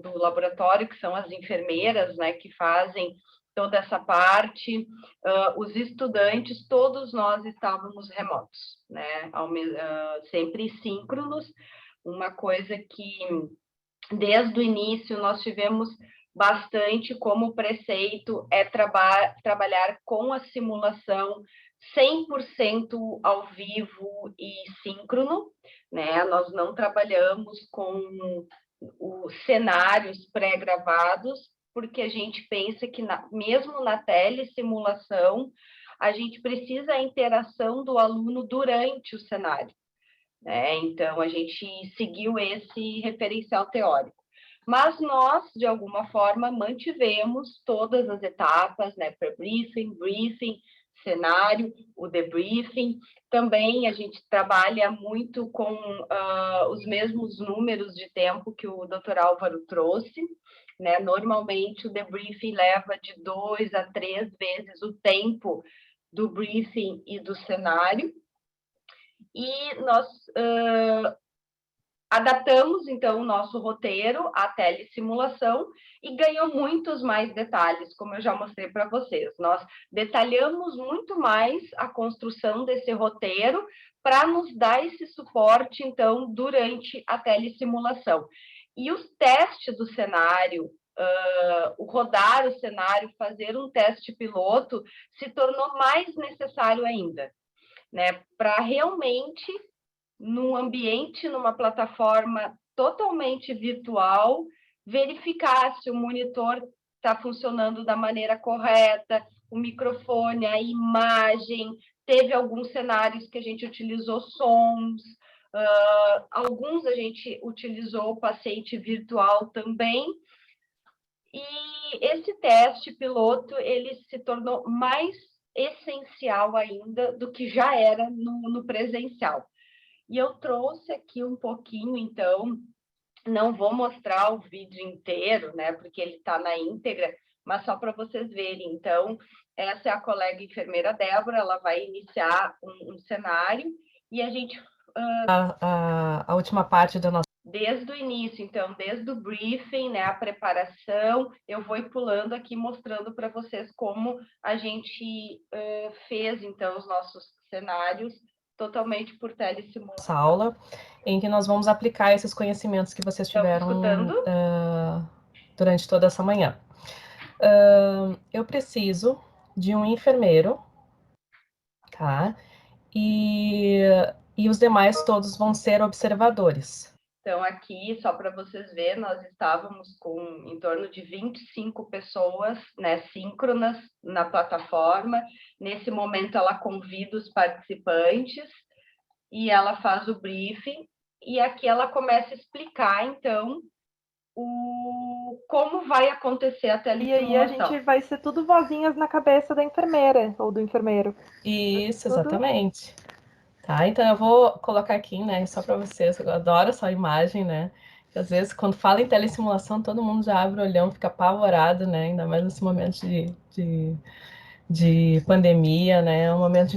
do laboratório, que são as enfermeiras, né, que fazem toda essa parte, os estudantes, todos nós estávamos remotos, né? Sempre síncronos, uma coisa que, desde o início, nós tivemos bastante como preceito é trabalhar com a simulação 100% ao vivo e síncrono, né? Nós não trabalhamos com os cenários pré-gravados, porque a gente pensa que mesmo na telesimulação, a gente precisa da interação do aluno durante o cenário, né? Então, a gente seguiu esse referencial teórico. Mas nós, de alguma forma, mantivemos todas as etapas, né? Pre-briefing, briefing, cenário, o debriefing. Também a gente trabalha muito com os mesmos números de tempo que o Dr. Álvaro trouxe, né? Normalmente, o debriefing leva de 2 a 3 vezes o tempo do briefing e do cenário. E nós adaptamos, então, o nosso roteiro à telesimulação e ganhou muitos mais detalhes, como eu já mostrei para vocês. Nós detalhamos muito mais a construção desse roteiro para nos dar esse suporte, então, durante a telesimulação. E os testes do cenário, o rodar o cenário, fazer um teste piloto, se tornou mais necessário ainda, né? Para realmente, num ambiente, numa plataforma totalmente virtual, verificar se o monitor está funcionando da maneira correta, o microfone, a imagem. Teve alguns cenários que a gente utilizou sons, alguns a gente utilizou o paciente virtual também. E esse teste piloto, ele se tornou mais essencial ainda do que já era no presencial. E eu trouxe aqui um pouquinho, então, não vou mostrar o vídeo inteiro, né, porque ele está na íntegra, mas só para vocês verem. Então, essa é a colega enfermeira Débora, ela vai iniciar um cenário, e a gente... A última parte do nosso... Desde o início, então, desde o briefing, né, a preparação, eu vou ir pulando aqui, mostrando para vocês como a gente fez, então, os nossos cenários totalmente por telesimulação. Essa aula, em que nós vamos aplicar esses conhecimentos que vocês tiveram durante toda essa manhã. Eu preciso de um enfermeiro, tá? E e os demais todos vão ser observadores. Então, aqui, só para vocês verem, nós estávamos com em torno de 25 pessoas, né, síncronas na plataforma. Nesse momento, ela convida os participantes e ela faz o briefing. E aqui ela começa a explicar, então, como vai acontecer a telesimulação. E aí a gente vai ser tudo vozinhas na cabeça da enfermeira ou do enfermeiro. Isso, Tudo... exatamente. Tá, então eu vou colocar aqui, né, só para vocês, eu adoro essa imagem, né, que às vezes quando fala em telesimulação todo mundo já abre o olhão, fica apavorado, né, ainda mais nesse momento de pandemia, né, é um momento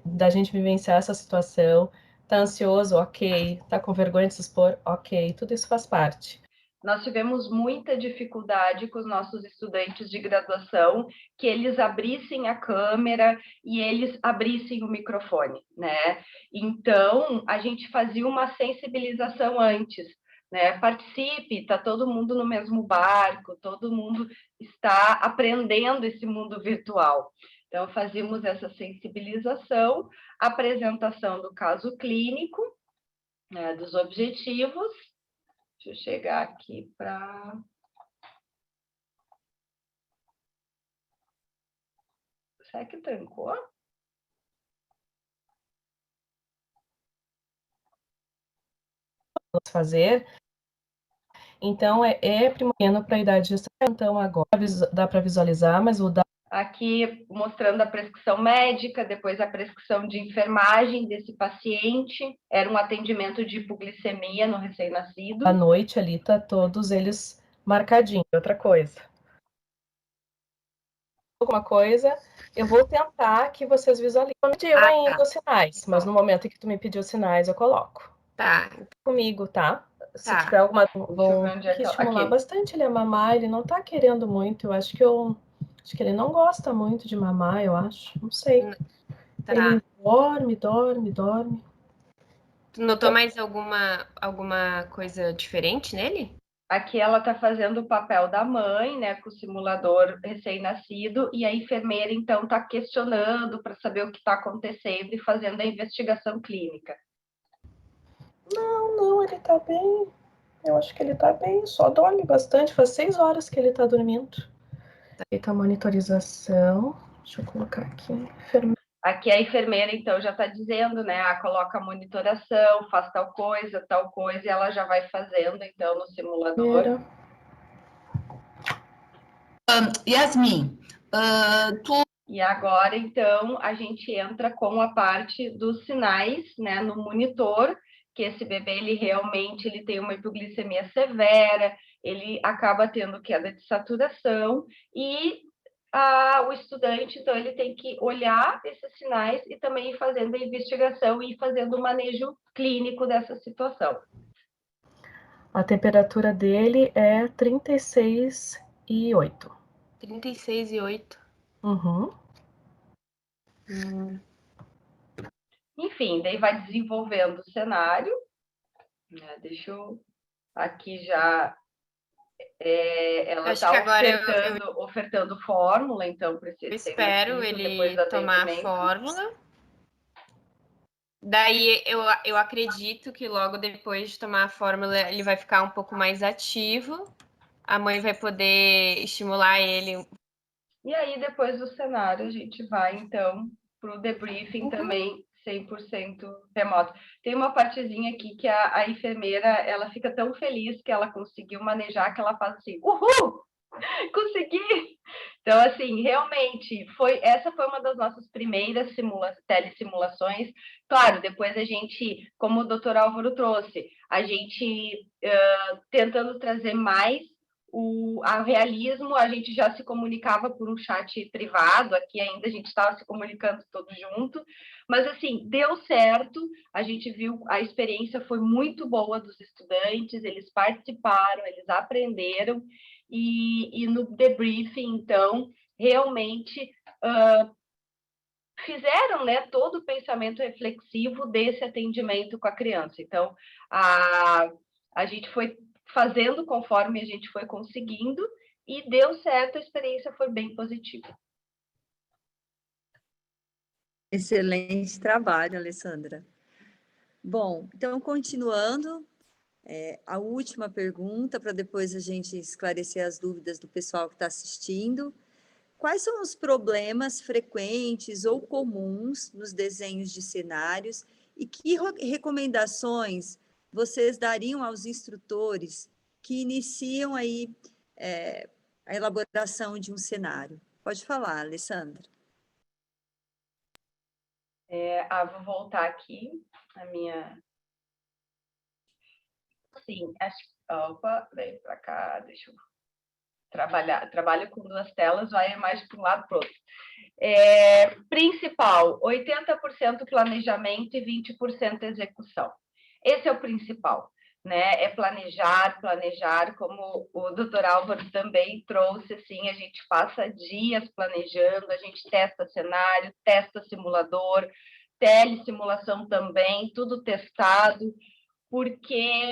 da gente vivenciar essa situação, tá ansioso, ok, tá com vergonha de se expor, ok, tudo isso faz parte. Nós tivemos muita dificuldade com os nossos estudantes de graduação, que eles abrissem a câmera e eles abrissem o microfone, né? Então, a gente fazia uma sensibilização antes, né? Participe, está todo mundo no mesmo barco, todo mundo está aprendendo esse mundo virtual. Então, fazíamos essa sensibilização, apresentação do caso clínico, né, dos objetivos. Deixa eu chegar aqui para... Será que trancou? Vamos fazer. Então, é primordial para a idade de gestação. Então, agora dá para visualizar, mas o aqui mostrando a prescrição médica, depois a prescrição de enfermagem desse paciente. Era um atendimento de hipoglicemia no recém-nascido. À noite ali tá todos eles marcadinhos. Outra coisa. Alguma coisa, eu vou tentar que vocês visualizem. Eu pedi ainda os sinais, mas no momento em que tu me pediu os sinais, eu coloco. Tá. Comigo, tá? Se Tá. tiver alguma... Vou aqui, estimular bastante ele a mamar, ele não tá querendo muito, eu acho que ele não gosta muito de mamar, eu acho, não sei. Tá. Ele dorme. Tu notou mais alguma coisa diferente nele? Aqui ela está fazendo o papel da mãe, né, com o simulador recém-nascido, e a enfermeira, então, está questionando para saber o que está acontecendo e fazendo a investigação clínica. Não, ele está bem. Eu acho que ele está bem, só dorme bastante, faz 6 horas que ele está dormindo. Feita a monitorização, deixa eu colocar aqui, enfermeira. Aqui a enfermeira, então, já está dizendo, né, coloca a monitoração, faz tal coisa, e ela já vai fazendo, então, no simulador. Yasmin, E agora, então, a gente entra com a parte dos sinais, né, no monitor, que esse bebê, ele realmente ele tem uma hipoglicemia severa, ele acaba tendo queda de saturação, e o estudante, então, ele tem que olhar esses sinais e também ir fazendo a investigação e fazendo o manejo clínico dessa situação. A temperatura dele é 36,8. 36,8. Uhum. Enfim, daí vai desenvolvendo o cenário. Deixa eu... Aqui já... ela está ofertando fórmula, então precisa... Eu espero ele tomar a fórmula. Daí eu acredito que logo depois de tomar a fórmula ele vai ficar um pouco mais ativo. A mãe vai poder estimular ele. E aí, depois do cenário, a gente vai, então, para o debriefing também 100% remoto. Tem uma partezinha aqui que a enfermeira, ela fica tão feliz que ela conseguiu manejar, que ela faz assim, uhul! Consegui! Então, assim, realmente, essa foi uma das nossas primeiras telesimulações. Claro, depois a gente, como o doutor Álvaro trouxe, a gente tentando trazer mais o realismo, a gente já se comunicava por um chat privado, aqui ainda a gente estava se comunicando todo junto, mas assim, deu certo, a gente viu, a experiência foi muito boa dos estudantes, eles participaram, eles aprenderam, e no debriefing, então, realmente fizeram, né, todo o pensamento reflexivo desse atendimento com a criança. Então, a gente foi fazendo conforme a gente foi conseguindo e deu certo, a experiência foi bem positiva. Excelente trabalho, Alessandra. Bom, então, continuando, a última pergunta, para depois a gente esclarecer as dúvidas do pessoal que está assistindo. Quais são os problemas frequentes ou comuns nos desenhos de cenários e que recomendações vocês dariam aos instrutores que iniciam aí a elaboração de um cenário? Pode falar, Alessandra. Vou voltar aqui a minha... Sim, acho... Opa, vem para cá, deixa eu trabalhar. Trabalho com 2 telas, vai mais para um lado para o outro. Principal, 80% planejamento e 20% execução. Esse é o principal, né? É planejar, como o doutor Álvaro também trouxe, assim, a gente passa dias planejando, a gente testa cenário, testa simulador, telesimulação também, tudo testado, porque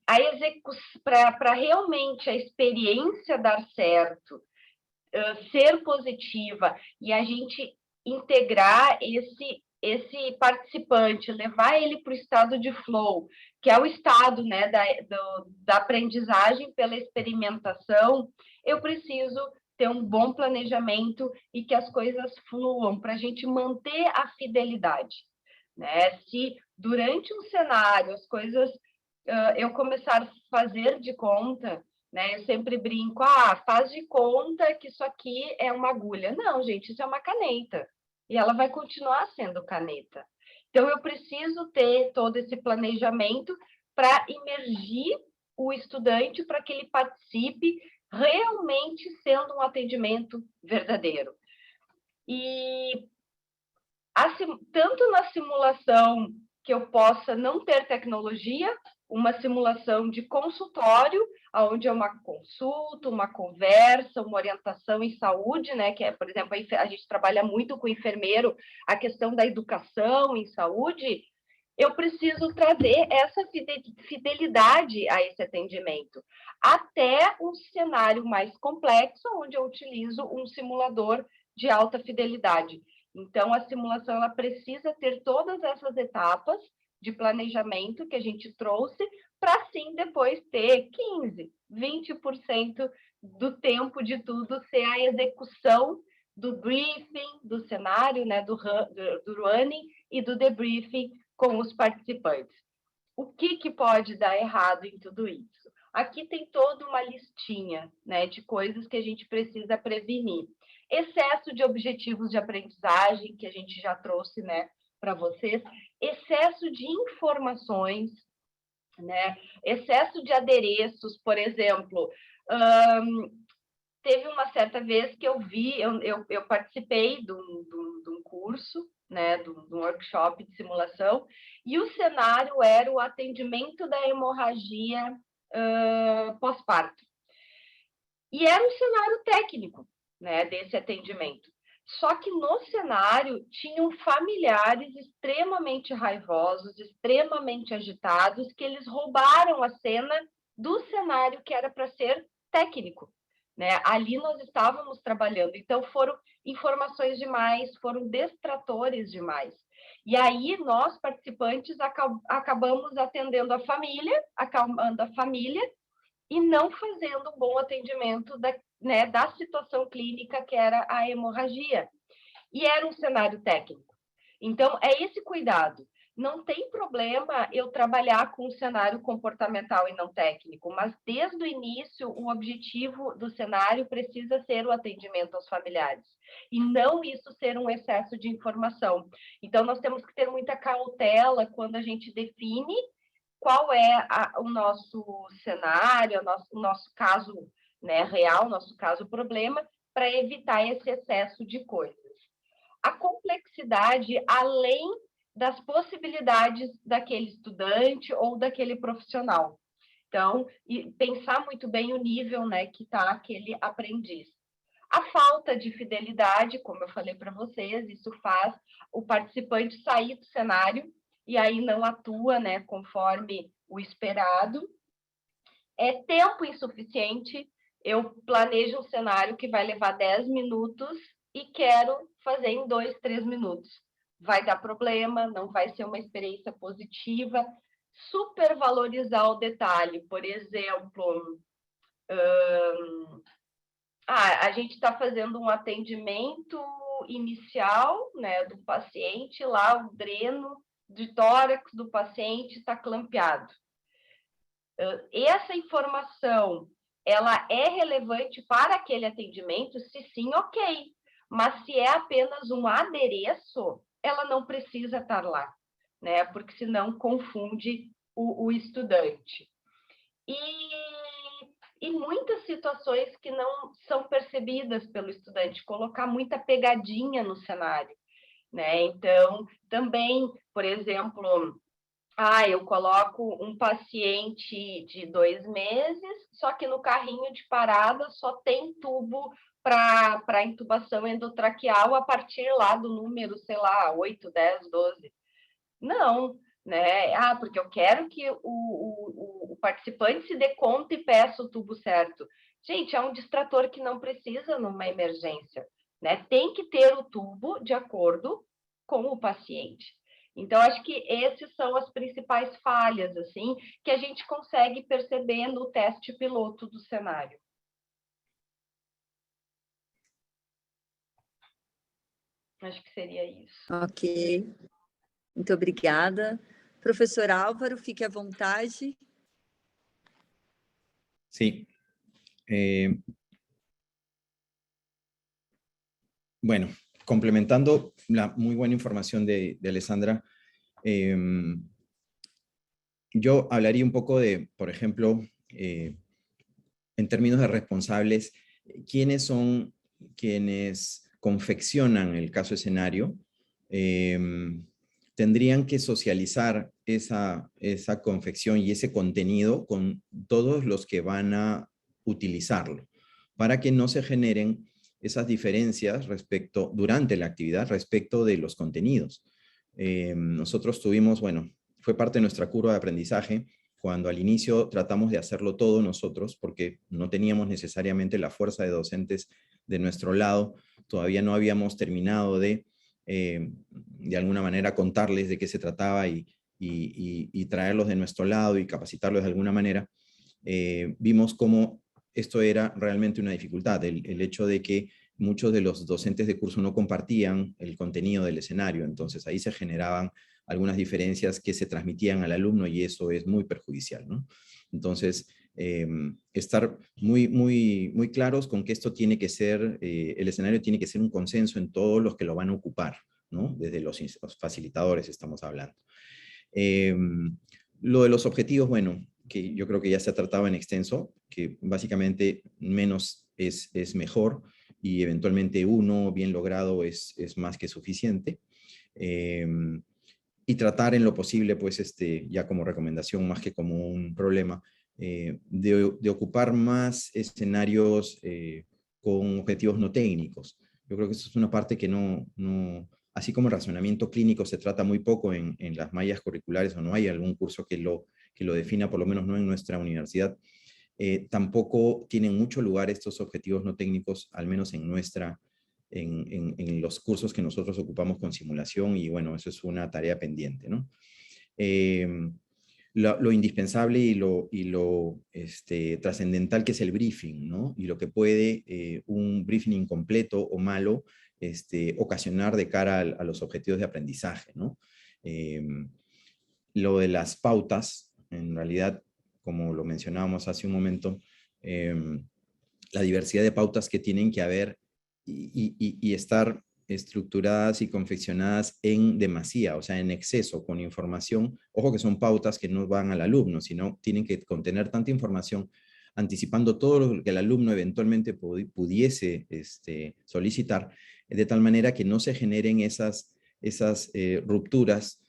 a execução, para realmente a experiência dar certo, ser positiva e a gente integrar esse participante, levar ele para o estado de flow, que é o estado, né, da aprendizagem pela experimentação, eu preciso ter um bom planejamento e que as coisas fluam para a gente manter a fidelidade, né? Se durante um cenário as coisas eu começar a fazer de conta, né? Eu sempre brinco, faz de conta que isso aqui é uma agulha. Não, gente, isso é uma caneta. E ela vai continuar sendo caneta. Então, eu preciso ter todo esse planejamento para imergir o estudante para que ele participe realmente sendo um atendimento verdadeiro. E tanto na simulação que eu possa não ter tecnologia, uma simulação de consultório, onde é uma consulta, uma conversa, uma orientação em saúde, né? Que é, por exemplo, a gente trabalha muito com o enfermeiro, a questão da educação em saúde, eu preciso trazer essa fidelidade a esse atendimento, até um cenário mais complexo, onde eu utilizo um simulador de alta fidelidade. Então, a simulação ela precisa ter todas essas etapas de planejamento que a gente trouxe, para sim depois ter 15%, 20% do tempo de tudo ser a execução do briefing, do cenário, né, do running e do debriefing com os participantes. O que pode dar errado em tudo isso? Aqui tem toda uma listinha, né, de coisas que a gente precisa prevenir. Excesso de objetivos de aprendizagem, que a gente já trouxe, né, para vocês. Excesso de informações, né? Excesso de adereços, por exemplo. Teve uma certa vez que eu participei de um curso, né, de um workshop de simulação, e o cenário era o atendimento da hemorragia pós-parto. E era um cenário técnico, né, desse atendimento. Só que no cenário tinham familiares extremamente raivosos, extremamente agitados, que eles roubaram a cena do cenário que era para ser técnico, né? Ali nós estávamos trabalhando, então foram informações demais, foram distratores demais. E aí nós, participantes, acabamos atendendo a família, acalmando a família, e não fazendo um bom atendimento da situação clínica que era a hemorragia. E era um cenário técnico. Então, é esse cuidado. Não tem problema eu trabalhar com um cenário comportamental e não técnico, mas desde o início, o objetivo do cenário precisa ser o atendimento aos familiares, e não isso ser um excesso de informação. Então, nós temos que ter muita cautela quando a gente define qual é o nosso cenário, o nosso caso, né, real, nosso caso problema, para evitar esse excesso de coisas. A complexidade, além das possibilidades daquele estudante ou daquele profissional. Então, pensar muito bem o nível, né, que está aquele aprendiz. A falta de fidelidade, como eu falei para vocês, isso faz o participante sair do cenário e aí não atua, né, conforme o esperado. É tempo insuficiente. Eu planejo um cenário que vai levar 10 minutos e quero fazer em 2, 3 minutos. vai dar problema, não vai ser uma experiência positiva. Supervalorizar o detalhe, por exemplo, a gente está fazendo um atendimento inicial, né, do paciente, lá o dreno de tórax do paciente está clampeado. Essa informação, ela é relevante para aquele atendimento? Se sim, ok. Mas se é apenas um adereço, ela não precisa estar lá, né? Porque senão confunde o estudante. E muitas situações que não são percebidas pelo estudante, colocar muita pegadinha no cenário, né? Então, também, por exemplo, eu coloco um paciente de 2 meses, só que no carrinho de parada só tem tubo para intubação endotraqueal a partir lá do número, sei lá, 8, 10, 12. Não, né? Porque eu quero que o participante se dê conta e peça o tubo certo. Gente, é um distrator que não precisa numa emergência, né? Tem que ter o tubo de acordo com o paciente. Então, acho que essas são as principais falhas, assim, que a gente consegue perceber no teste piloto do cenário. Acho que seria isso. Ok. Muito obrigada. Professor Álvaro, fique à vontade. Sí. Bueno, complementando la muy buena información de Alessandra, yo hablaría un poco de, por ejemplo, en términos de responsables, ¿quiénes son quienes confeccionan el caso escenario? Tendrían que socializar esa confección y ese contenido con todos los que van a utilizarlo, para que no se generen esas diferencias durante la actividad respecto de los contenidos. Nosotros tuvimos, fue parte de nuestra curva de aprendizaje, cuando al inicio tratamos de hacerlo todo nosotros, porque no teníamos necesariamente la fuerza de docentes de nuestro lado, todavía no habíamos terminado de alguna manera contarles de qué se trataba y traerlos de nuestro lado y capacitarlos de alguna manera. Vimos cómo esto era realmente una dificultad, el hecho de que muchos de los docentes de curso no compartían el contenido del escenario, entonces ahí se generaban algunas diferencias que se transmitían al alumno y eso es muy perjudicial, ¿no? Entonces, estar muy claros con que esto tiene que ser, el escenario tiene que ser un consenso en todos los que lo van a ocupar, ¿no? Desde los facilitadores estamos hablando. Lo de los objetivos, que yo creo que ya se ha tratado en extenso, que básicamente menos es mejor y eventualmente uno bien logrado es más que suficiente. Y tratar en lo posible, pues, ya como recomendación más que como un problema, de ocupar más escenarios con objetivos no técnicos. Yo creo que eso es una parte que no así como el razonamiento clínico se trata muy poco en las mallas curriculares, o no hay algún curso que lo defina, por lo menos no en nuestra universidad, tampoco tienen mucho lugar estos objetivos no técnicos, al menos en los cursos que nosotros ocupamos con simulación, y eso es una tarea pendiente, ¿no? Lo indispensable y lo trascendental que es el briefing, ¿no? Y lo que puede un briefing incompleto o malo ocasionar de cara a los objetivos de aprendizaje, ¿no? Lo de las pautas, en realidad, como lo mencionábamos hace un momento, la diversidad de pautas que tienen que haber y estar estructuradas y confeccionadas en demasía, o sea, en exceso, con información. Ojo que son pautas que no van al alumno, sino tienen que contener tanta información, anticipando todo lo que el alumno eventualmente pudiese solicitar, de tal manera que no se generen esas rupturas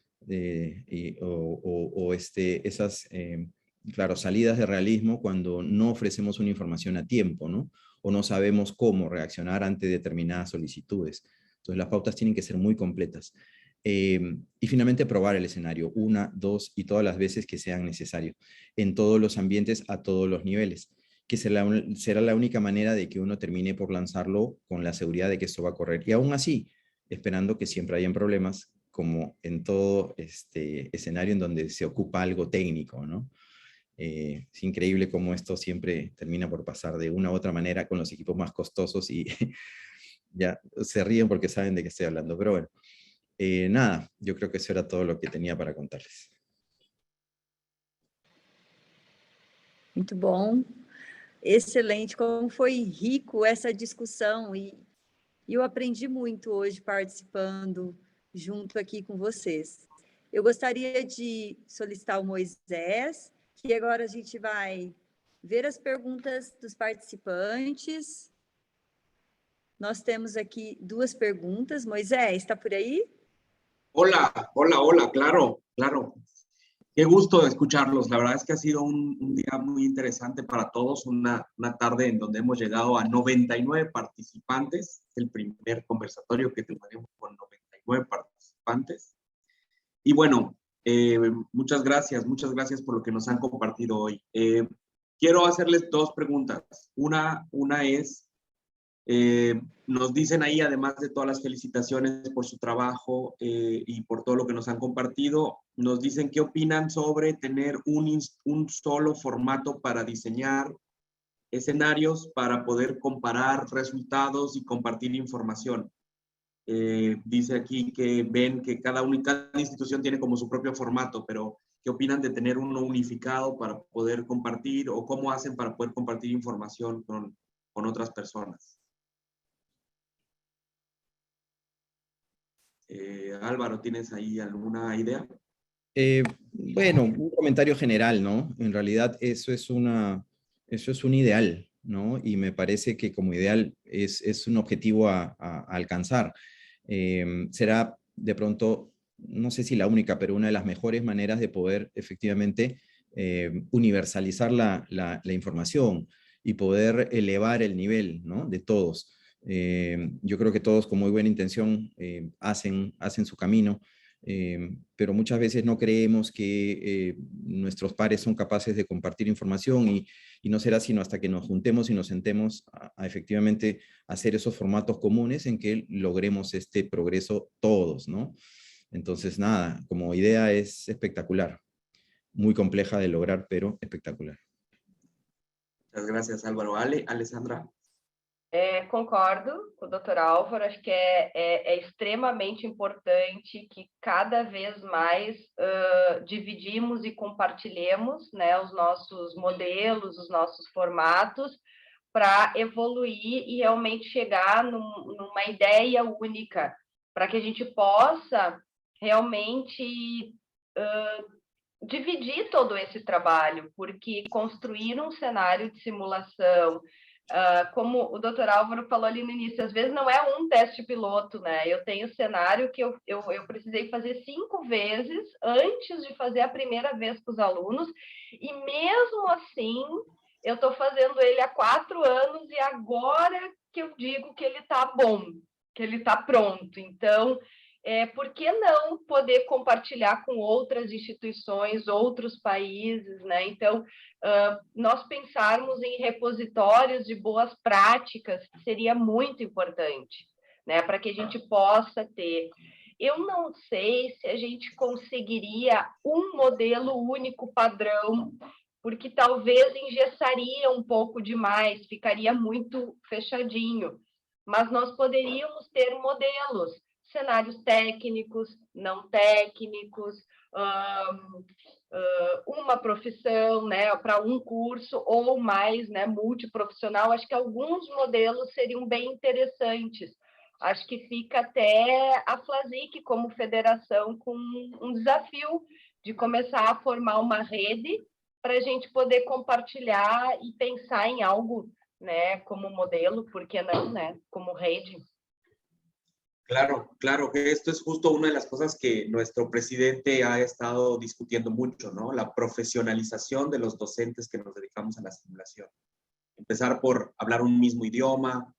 esas claro, salidas de realismo cuando no ofrecemos una información a tiempo, ¿no? O no sabemos cómo reaccionar ante determinadas solicitudes. Entonces las pautas tienen que ser muy completas. Y finalmente probar el escenario 1, 2 y todas las veces que sean necesarios, en todos los ambientes, a todos los niveles, que será la única manera de que uno termine por lanzarlo con la seguridad de que esto va a correr. Y aún así, esperando que siempre hayan problemas, como en todo escenario en donde se ocupa algo técnico, ¿no? Es increíble cómo esto siempre termina por pasar de una u otra manera con los equipos más costosos y ya se ríen porque saben de qué estoy hablando. Pero bueno, nada, yo creo que eso era todo lo que tenía para contarles. Muito bom. Excelente, como foi rico essa discussão e eu aprendi muito hoje participando junto aqui com vocês. Eu gostaria de solicitar o Moisés, que agora a gente vai ver as perguntas dos participantes. Nós temos aqui 2 perguntas. Moisés, está por aí? Hola, claro. Qué gusto escucharlos. La verdad es que ha sido un día muy interesante para todos, una tarde en donde hemos llegado a 99 participantes, el primer conversatorio que tendremos con 99 participantes. Y bueno, muchas gracias por lo que nos han compartido hoy. Quiero hacerles 2 preguntas. Una es, nos dicen ahí, además de todas las felicitaciones por su trabajo y por todo lo que nos han compartido, nos dicen qué opinan sobre tener un solo formato para diseñar escenarios, para poder comparar resultados y compartir información. Dice aquí que ven que cada institución tiene como su propio formato, pero ¿qué opinan de tener uno unificado para poder compartir, o cómo hacen para poder compartir información con otras personas? Álvaro, ¿tienes ahí alguna idea? Bueno, un comentario general, ¿no? En realidad eso es un ideal, ¿no? Y me parece que como ideal es un objetivo a alcanzar. Será de pronto, no sé si la única, pero una de las mejores maneras de poder efectivamente universalizar la información y poder elevar el nivel, ¿no? De todos. Yo creo que todos con muy buena intención hacen su camino, pero muchas veces no creemos que nuestros pares son capaces de compartir información y no será sino hasta que nos juntemos y nos sentemos a efectivamente hacer esos formatos comunes en que logremos este progreso todos, ¿no? Entonces, nada, como idea es espectacular, muy compleja de lograr, pero espectacular. Muchas gracias, Álvaro. Alessandra? Concordo com o Dr. Álvaro, acho que é extremamente importante que cada vez mais dividimos e compartilhemos, né, os nossos modelos, os nossos formatos, para evoluir e realmente chegar numa ideia única, para que a gente possa realmente dividir todo esse trabalho, porque construir um cenário de simulação, como o Dr. Álvaro falou ali no início, às vezes não é um teste piloto, né? Eu tenho cenário que eu precisei fazer 5 vezes antes de fazer a primeira vez com os alunos, e mesmo assim eu estou fazendo ele há 4 anos e agora que eu digo que ele está bom, que ele está pronto. Então, por que não poder compartilhar com outras instituições, outros países, né? Então, nós pensarmos em repositórios de boas práticas seria muito importante, né? Para que a gente possa ter. Eu não sei se a gente conseguiria um modelo único padrão, porque talvez engessaria um pouco demais, ficaria muito fechadinho. Mas nós poderíamos ter modelos, cenários técnicos, não técnicos, uma profissão, né, para um curso ou mais, né, multiprofissional. Acho que alguns modelos seriam bem interessantes. Acho que fica até a FLASIC como federação com um desafio de começar a formar uma rede para a gente poder compartilhar e pensar em algo, né, como modelo, por que não, né, como rede. Claro, que esto es justo una de las cosas que nuestro presidente ha estado discutiendo mucho, ¿no? La profesionalización de los docentes que nos dedicamos a la simulación. Empezar por hablar un mismo idioma,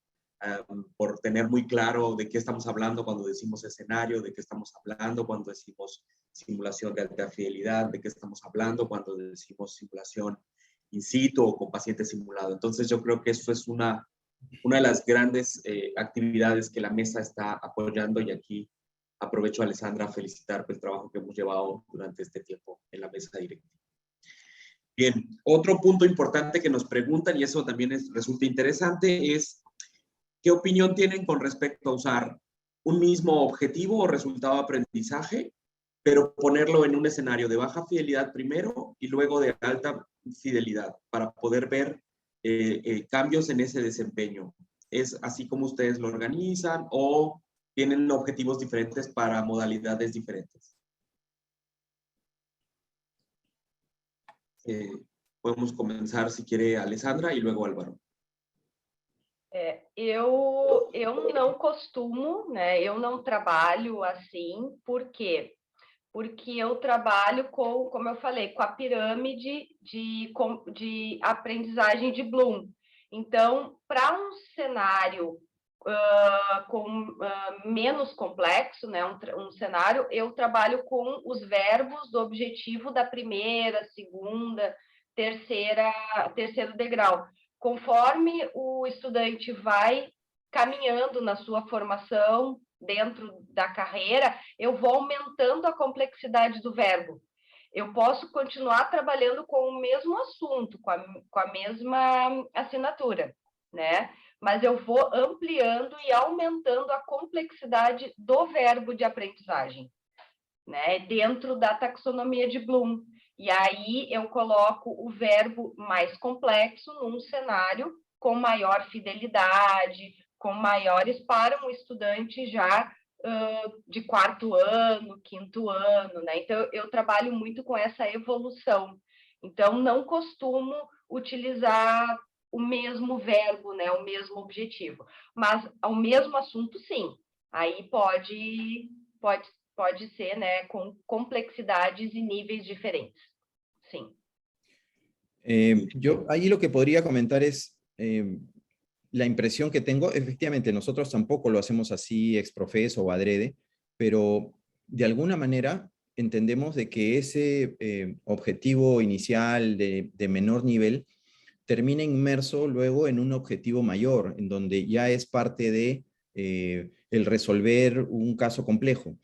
por tener muy claro de qué estamos hablando cuando decimos escenario, de qué estamos hablando cuando decimos simulación de alta fidelidad, de qué estamos hablando cuando decimos simulación in situ o con paciente simulado. Entonces yo creo que eso es una de las grandes actividades que la mesa está apoyando, y aquí aprovecho, Alessandra, a felicitar por el trabajo que hemos llevado durante este tiempo en la mesa directiva. Bien, otro punto importante que nos preguntan, y eso también resulta interesante, es ¿qué opinión tienen con respecto a usar un mismo objetivo o resultado de aprendizaje, pero ponerlo en un escenario de baja fidelidad primero y luego de alta fidelidad para poder ver cambios en ese desempeño? ¿Es así como ustedes lo organizan o tienen objetivos diferentes para modalidades diferentes? Podemos comenzar, si quiere, Alessandra y luego Álvaro. Eu não costumo, né? Eu não trabalho assim, por quê? Porque eu trabalho com, como eu falei, com a pirâmide de aprendizagem de Bloom. Então, para um cenário menos complexo, né? Um cenário, eu trabalho com os verbos do objetivo da primeira, segunda, terceiro degrau. Conforme o estudante vai caminhando na sua formação dentro da carreira, eu vou aumentando a complexidade do verbo. Eu posso continuar trabalhando com o mesmo assunto, com a mesma assinatura, né? Mas eu vou ampliando e aumentando a complexidade do verbo de aprendizagem, né? Dentro da taxonomia de Bloom. E aí eu coloco o verbo mais complexo num cenário com maior fidelidade, com maiores para um estudante já de quarto ano, quinto ano, né? Então, eu trabalho muito com essa evolução. Então, não costumo utilizar o mesmo verbo, né? O mesmo objetivo. Mas, ao mesmo assunto, sim. Aí pode ser, né? Com complexidades y niveles diferentes. Sí. Yo ahí lo que podría comentar es la impresión que tengo. Efectivamente, nosotros tampoco lo hacemos así exprofeso o adrede, pero de alguna manera entendemos de que ese objetivo inicial de menor nivel termina inmerso luego en un objetivo mayor, en donde ya es parte de el resolver un caso complejo.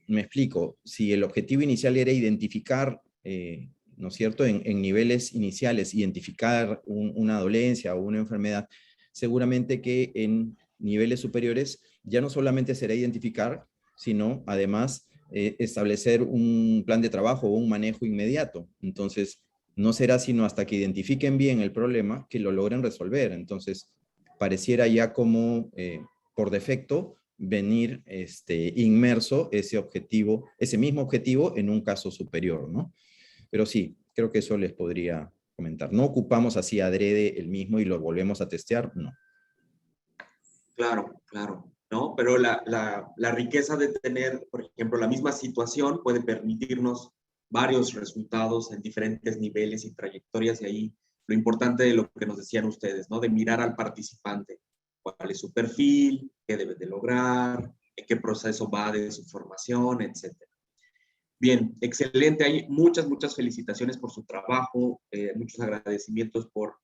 Me explico, si el objetivo inicial era identificar, ¿no es cierto?, en niveles iniciales, identificar una dolencia o una enfermedad, seguramente que en niveles superiores ya no solamente será identificar, sino además establecer un plan de trabajo o un manejo inmediato. Entonces, no será sino hasta que identifiquen bien el problema que lo logren resolver. Entonces, pareciera ya como, por defecto, venir inmerso ese mismo objetivo en un caso superior, ¿no? Pero sí, creo que eso les podría comentar. No ocupamos así adrede el mismo y lo volvemos a testear, no. Claro, claro, ¿no? Pero la riqueza de tener, por ejemplo, la misma situación puede permitirnos varios resultados en diferentes niveles y trayectorias, y ahí lo importante de lo que nos decían ustedes, ¿no? De mirar al participante. ¿Cuál es su perfil? ¿Qué debe de lograr? ¿En qué proceso va de su formación? Etcétera. Bien, excelente. Hay muchas felicitaciones por su trabajo, muchos agradecimientos por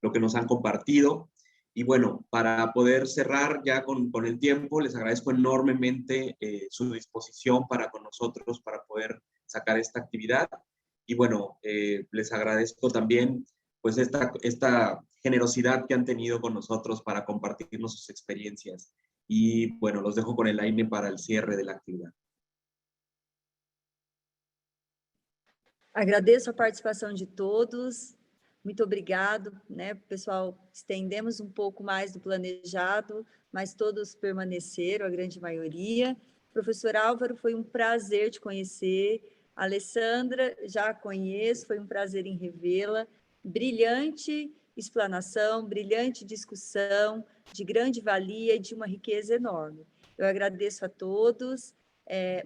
lo que nos han compartido. Y bueno, para poder cerrar ya con el tiempo, les agradezco enormemente su disposición para con nosotros, para poder sacar esta actividad. Y bueno, les agradezco también pues esta generosidad que han tenido con nosotros para compartirnos sus experiencias. Y bueno, los dejo con el Aine para el cierre de la actividad. Agradeço a participação de todos, muito obrigado, né, pessoal, estendemos um pouco mais do planejado, mas todos permaneceram, a grande maioria. Professor Álvaro, foi um prazer te conhecer, a Alessandra, já a conheço, foi um prazer em revê-la, brilhante explanação, brilhante discussão, de grande valia e de uma riqueza enorme. Eu agradeço a todos.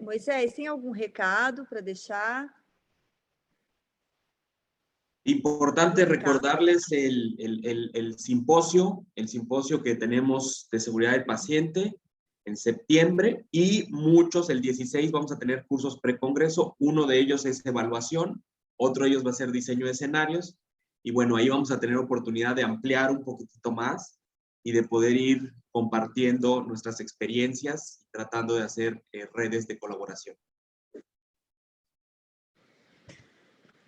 Moisés, tem algum recado para deixar? Importante recordarles el simposio que tenemos de seguridad del paciente en septiembre, y muchos, el 16 vamos a tener cursos precongreso, uno de ellos es evaluación, otro de ellos va a ser diseño de escenarios, y bueno, ahí vamos a tener oportunidad de ampliar un poquitito más y de poder ir compartiendo nuestras experiencias y tratando de hacer redes de colaboración.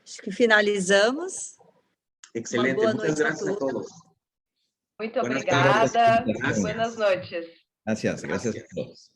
Acho que finalizamos. Excelente, Uma boa muchas noite a gracias a todos. Muito Buenas obrigada. tardes. Buenas noites. Gracias a todos.